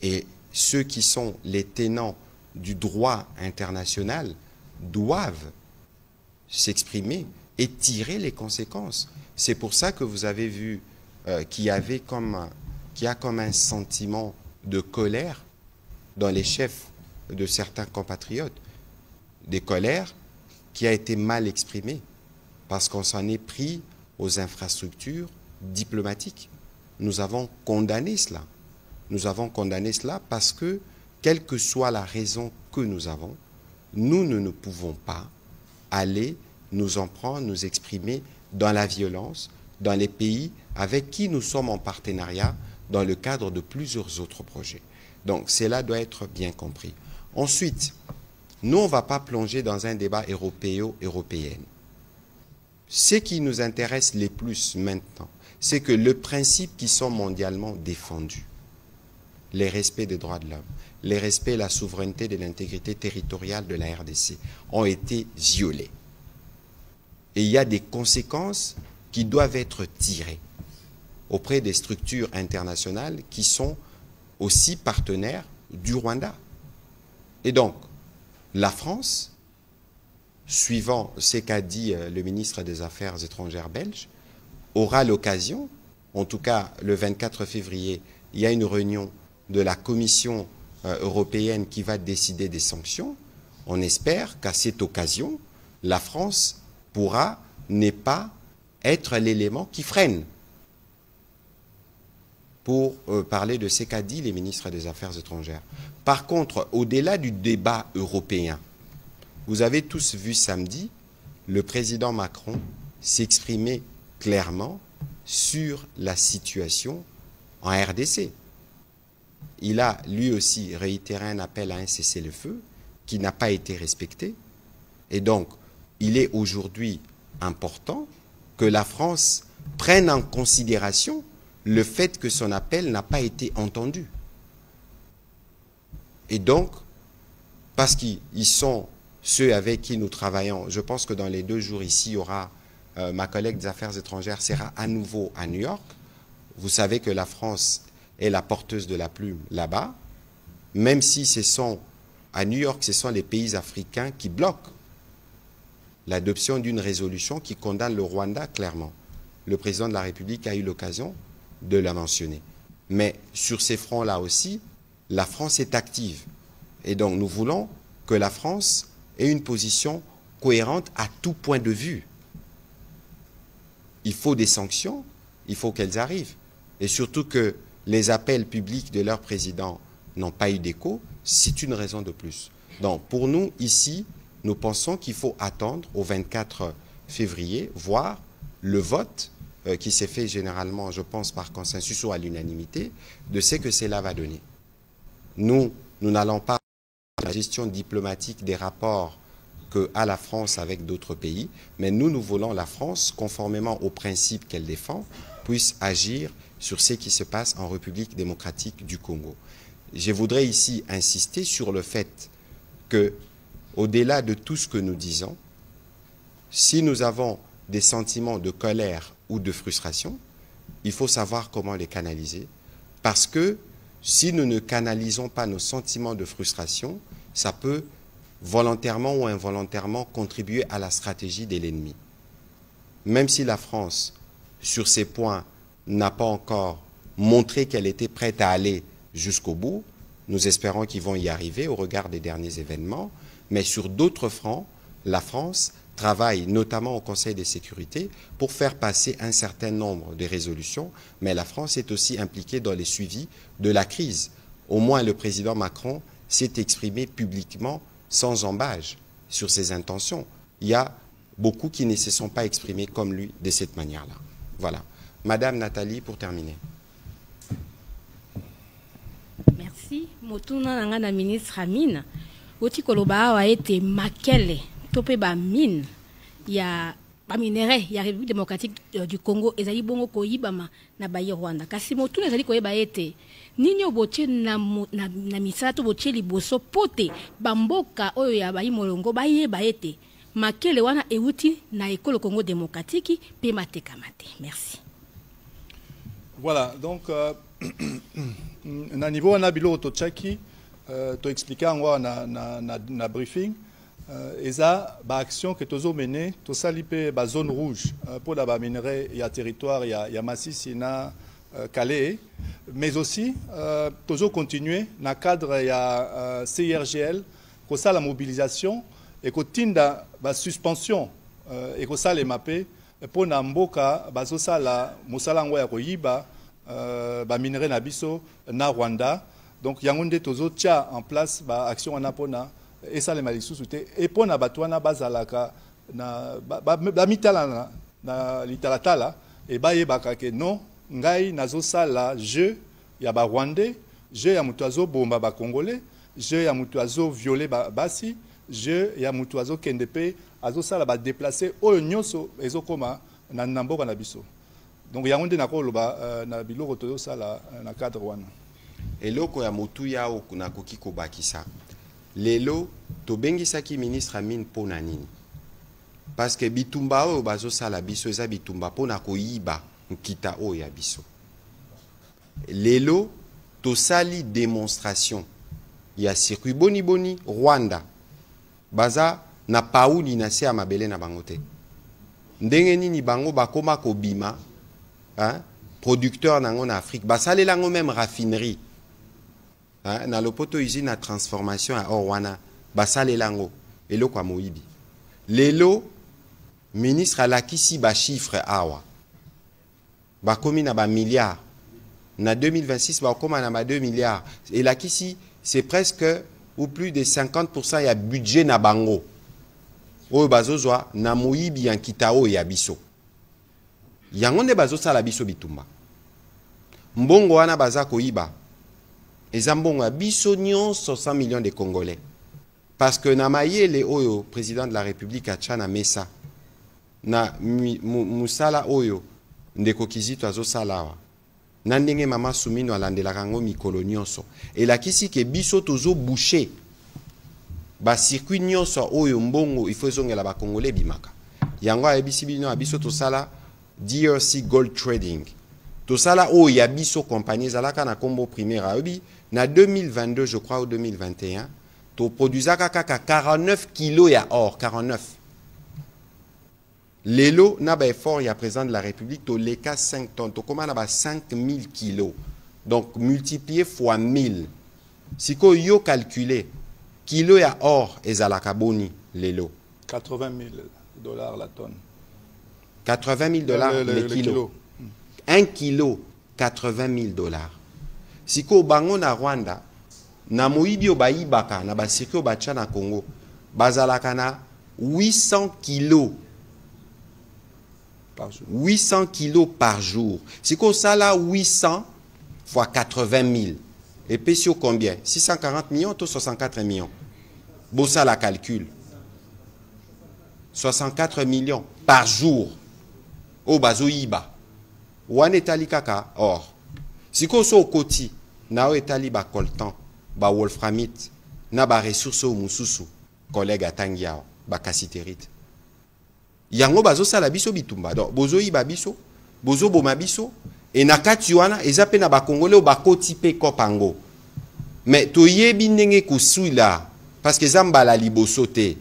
Et ceux qui sont les tenants du droit international doivent s'exprimer et tirer les conséquences. C'est pour ça que vous avez vu qu'il y a comme un sentiment de colère dans les chefs de certains compatriotes. Des colères qui a été mal exprimée parce qu'on s'en est pris aux infrastructures diplomatiques. Nous avons condamné cela. Nous avons condamné cela parce que, quelle que soit la raison que nous avons, nous ne pouvons pas aller nous en prendre, nous exprimer dans la violence, dans les pays avec qui nous sommes en partenariat dans le cadre de plusieurs autres projets. Donc, cela doit être bien compris. Ensuite, nous, on ne va pas plonger dans un débat européen. Ce qui nous intéresse le plus maintenant, c'est que le principe qui sont mondialement défendus, les respects des droits de l'homme, les respects de la souveraineté et de l'intégrité territoriale de la RDC ont été violés. Et il y a des conséquences qui doivent être tirées auprès des structures internationales qui sont aussi partenaires du Rwanda. Et donc, la France, suivant ce qu'a dit le ministre des Affaires étrangères belge, aura l'occasion, en tout cas le 24 février, il y a une réunion de la Commission européenne qui va décider des sanctions. On espère qu'à cette occasion, la France pourra ne pas être l'élément qui freine. Pour parler de ce qu'a dit les ministres des Affaires étrangères. Par contre, au-delà du débat européen, vous avez tous vu samedi, le président Macron s'exprimer clairement sur la situation en RDC. Il a lui aussi réitéré un appel à un cessez-le-feu qui n'a pas été respecté. Et donc, il est aujourd'hui important que la France prenne en considération le fait que son appel n'a pas été entendu. Et donc, parce qu'ils sont ceux avec qui nous travaillons, je pense que dans les 2 jours ici, il y aura, ma collègue des Affaires étrangères sera à nouveau à New York. Vous savez que la France est la porteuse de la plume là-bas, même si à New York, ce sont les pays africains qui bloquent l'adoption d'une résolution qui condamne le Rwanda clairement. Le président de la République a eu l'occasion de la mentionner. Mais sur ces fronts-là aussi, la France est active. Et donc nous voulons que la France ait une position cohérente à tout point de vue. Il faut des sanctions, il faut qu'elles arrivent. Et surtout que les appels publics de leur président n'ont pas eu d'écho, c'est une raison de plus. Donc pour nous, ici, nous pensons qu'il faut attendre au 24 février, voir le vote qui s'est fait généralement, je pense, par consensus ou à l'unanimité, de ce que cela va donner. Nous n'allons pas faire la gestion diplomatique des rapports qu'a la France avec d'autres pays, mais nous voulons la France, conformément aux principes qu'elle défend, puisse agir sur ce qui se passe en République démocratique du Congo. Je voudrais ici insister sur le fait que, au-delà de tout ce que nous disons, si nous avons des sentiments de colère ou de frustration, il faut savoir comment les canaliser. Parce que si nous ne canalisons pas nos sentiments de frustration, ça peut volontairement ou involontairement contribuer à la stratégie de l'ennemi. Même si la France, sur ces points, n'a pas encore montré qu'elle était prête à aller jusqu'au bout, nous espérons qu'ils vont y arriver au regard des derniers événements, mais sur d'autres fronts, la France travaille notamment au Conseil de sécurité pour faire passer un certain nombre de résolutions, mais la France est aussi impliquée dans les suivis de la crise. Au moins le président Macron s'est exprimé publiquement sans embâge sur ses intentions. Il y a beaucoup qui ne se sont pas exprimés comme lui de cette manière-là. Voilà. Madame Nathalie, pour terminer. Merci. Motuna nanga na ministre Amine. Oti koloba a été makele. Topé ba mine ya ba minerai ya République démocratique du Congo ezali bongo koyibama na bayi Rwanda kasi motuna ezali koyeba ete nini obotie na misato botie liboso pote bamboka oyo ya bayi molongo bayeba ete makele wana euti na ekolo Congo démocratique pe matekamate. Merci. Voilà, donc na niveau na bilo to chaki to expliquer en na briefing eza ba action que tozo mené to salipe ba zone rouge pour la ba minerai ya territoire ya Masisi na Calais, mais aussi tozo continuer na cadre ya CIRGL ko ça la mobilisation et ko tinda ba suspension et ko ça les mapper pour na mboka bazo sala musala ngo ya koyiba ba minerai na biso na Rwanda. Donc yango nde tozo tia en place ba action wana pona et ça les malisusu te et pona batwana bazalaka na ba mitala na litalatala et ba yebaka ke non ngai nazo sala jeu ya ba Rwandais, jeu ya mutu azo bomba ba Congolais, jeu ya mutu azo violer ba basi, jeu ya mutu azo kende pe azo sala ba déplacer oyo nyonso ezokoma na mboka na biso. Donc yango nde nakoloba na biloko tozo sala na cadre wana. Eloko ya mutu ya na koki kobakisa. Lelo tobengisaki ministre Amine pona nini? Parce que bitumba oyo bazo sala biso eza bitumba pona koyiba nkita oyo ya biso. Lelo tosali démonstration ya circuit boni Rwanda baza na pauli na se ya mabele na bango te. Ndenge nini bango bakoma kobima producteur nango na Afrique basalela ngo même raffinerie na lopoto usine à transformation à Orwana basalela ngo eloko ya moyibi. Lelo ministre alakisi ba chiffre awa bakomi na ba milliards na 2026 bakoma na ba 2 milliards et lakisi c'est presque ou plus de 50% ya budget na bango oyo bazozwa na moyibi ya nkitao ya biso. Yango nde bazosala biso bitumba. Mbongo wana baza koyiba eza mbongo ya biso nyonso 100 millions de Congolais. Parce que na mayele oyo président de la République achana mesa na musala oyo ndeko Kizito azosala na ndenge mama Sumino alandelaka ngo mikolo nyonso elakisi ke biso tozo boucher ba circuit nyonso oyo mbongo il faut zongela ba Congolais bimaka. Yango ayebisi bino abiso tosala DRC Gold Trading. Tosala oyo ya biso compagnie zalaka na kombo primaire ayobi na 2022 je crois ou 2021 to produisaka kaka 49 kilos ya or 49. Lelo na ba effort ya président de la République to leka 5 tonnes to koma na ba 5000 kilos. Donc multiplié fois 1000. Siko yo calculer kilo ya or ezalaka boni lelo $80,000 la tonne. $80,000 le kilo. 1 kilo, $80,000. Siko bango na Rwanda, na moyibi obayibaka, na basirko bacha na Congo, bazalaka na 800 kilos. Par jour. 800 kilos par jour. Siko sala 800 fois 80,000. Et puis sur combien? 640 millions ou 64 millions. Bon ça la calcul. 64 millions par jour. Au bazo yiba. Wan etali kaka or. Siko so koti na o etali ba coltan, ba wolframite, na ba ressources o mususu, collègue atangiao, ba cassiterite. Yango bazo sala biso bitumba. Donc bozo yiba biso, bozo boma biso et na kati wana eza pe na ba congolais o ba koti pe kopango. Mais to yebi ndenge kusuila parce que zamba la liboso te.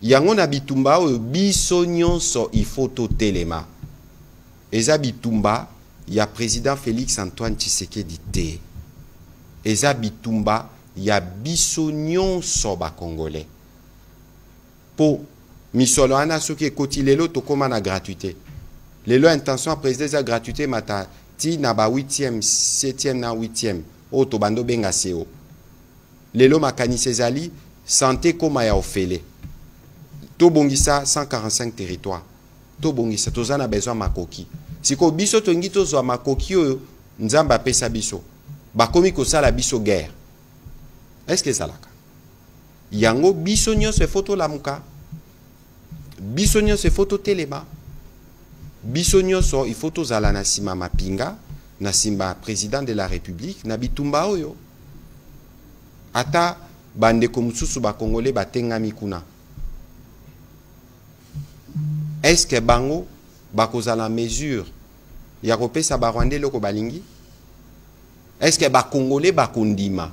Yango na bitumba o biso nyonso il faut to telema. Eza bitumba ya président Félix Antoine Tshisekedi te. Eza bitumba ya biso nyonso ba congolais. Po misolo ana soki ekoti lelo tokoma na gratuité. Lelo intention à président eza gratuité mata ti na ba 8e, 7e na 8e o to bando benga seo. Lelo makanisi ezali santé koma ya ofele. To bongisa 145 territoires. To bongisa tozana besoin makoki. Siko biso tongi tozwa makoki oyo nzamba pesa biso. Bakomi kosala biso guerre. Est-ce que ça laka? Yango biso nyonso photo lamuka. Biso nyonso photo telema. Biso nyonso il faut tozala na sima mapinga na simba président de la République na bitumba oyo. Ata bande komususu ba Congolais batengami kuna. Est-ce que bango bakoza la mesure ya kopesa ba Rwandais loko balingi? Est-ce que ba Congolais bakondima?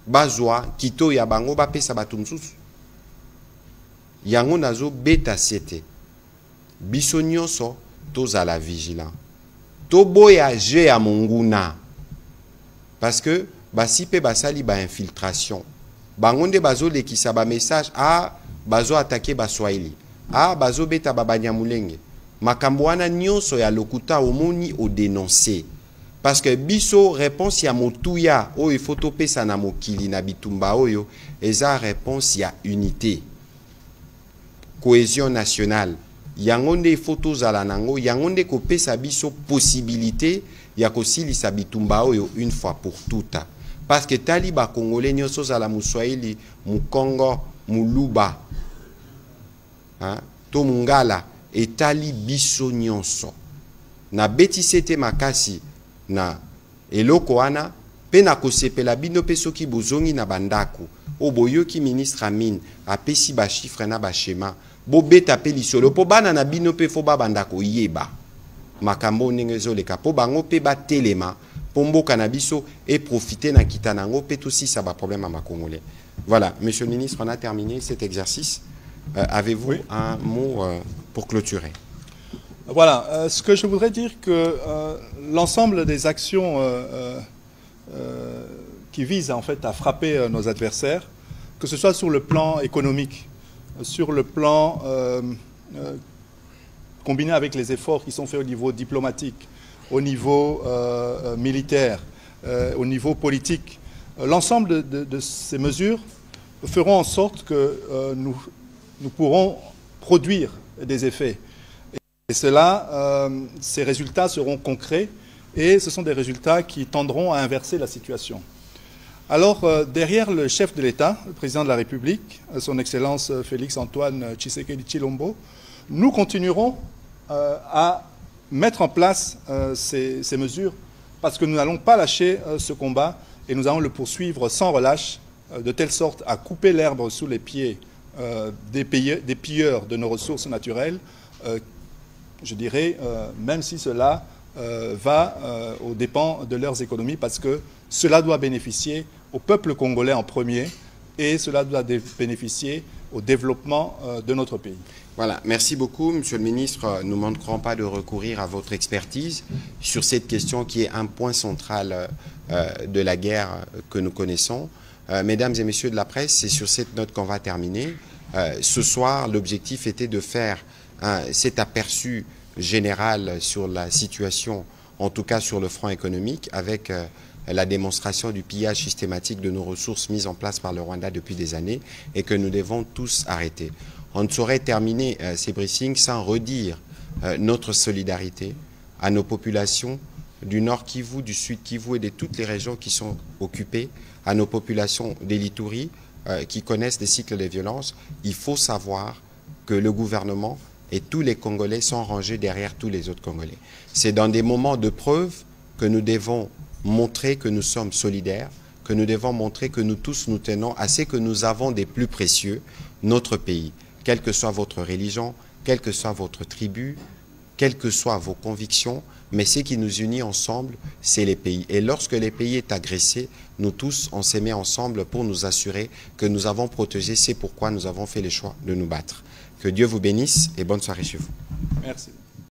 bazwa kito ya bango ba pesa bato mosusu. Yango nazo beta sete. Biso nyonso tozala vigilant. Toboya je ya monguna. Parce que basi pe basali ba infiltration. Bangonde bazo lekisa ba message bazo attaquer ba Swahili. Bazo beta ba Banyamulenge. Makambo wana nyonso ya lokuta omoni o dénoncer. Parce que biso réponse ya motuya oyo faut pesa na mokili na bitumba oyo eza réponse ya unité. Cohésion nationale. Yangonde photo zala nango, yangonde ko pesa biso possibilité ya kosilisa bitumba oyo une fois pour toutes. Parce que taliba congolais nyonso zala muswahili, mukongo, muluba, to mungala etali biso nyonso. Na betisete makasi na eloko wana pe na kosepela bino pe soki bozongi na bandako oboyoki ministre Amine apesi ba chiffre na ba schéma bo beta pe lisolo po bana na bino pe fo ba bandako yeba makambo ndenge ezoleka po bango pe ba telema po mboka na biso et profiter na kitanango pe aussi ça ba problème à ma congolais. Voilà, monsieur le ministre, on a terminé cet exercice. Avez-vous un mot pour clôturer? Voilà, ce que je voudrais dire que l'ensemble des actions qui visent en fait à frapper nos adversaires, que ce soit sur le plan économique, sur le plan combiné avec les efforts qui sont faits au niveau diplomatique, au niveau militaire, au niveau politique, l'ensemble de ces mesures feront en sorte que nous pourrons produire des effets. Et cela, ces résultats seront concrets et ce sont des résultats qui tendront à inverser la situation. Alors, derrière le chef de l'État, le président de la République, son Excellence Félix-Antoine Tshisekedi Tshilombo, nous continuerons à mettre en place ces mesures parce que nous n'allons pas lâcher ce combat et nous allons le poursuivre sans relâche, de telle sorte à couper l'herbe sous les pieds des pilleurs de nos ressources naturelles, je dirais, même si cela va aux dépens de leurs économies, parce que cela doit bénéficier au peuple congolais en premier et cela doit bénéficier au développement de notre pays. Voilà, merci beaucoup, Monsieur le Ministre. Nous ne manquerons pas de recourir à votre expertise sur cette question qui est un point central de la guerre que nous connaissons. Mesdames et messieurs de la presse, c'est sur cette note qu'on va terminer. Ce soir, l'objectif était de faire cet aperçu général sur la situation, en tout cas sur le front économique, avec la démonstration du pillage systématique de nos ressources mises en place par le Rwanda depuis des années et que nous devons tous arrêter. On ne saurait terminer ces briefings sans redire notre solidarité à nos populations du Nord Kivu, du Sud Kivu et de toutes les régions qui sont occupées, à nos populations des Lituri qui connaissent des cycles de violence. Il faut savoir que le gouvernement et tous les Congolais sont rangés derrière tous les autres Congolais. C'est dans des moments de preuve que nous devons montrer que nous sommes solidaires, que nous devons montrer que nous tous nous tenons à ce que nous avons des plus précieux, notre pays. Quelle que soit votre religion, quelle que soit votre tribu, quelles que soient vos convictions, mais ce qui nous unit ensemble, c'est les pays. Et lorsque les pays est agressé, nous tous, on s'est mis ensemble pour nous assurer que nous avons protégé. C'est pourquoi nous avons fait le choix de nous battre. Que Dieu vous bénisse et bonne soirée chez vous. Merci.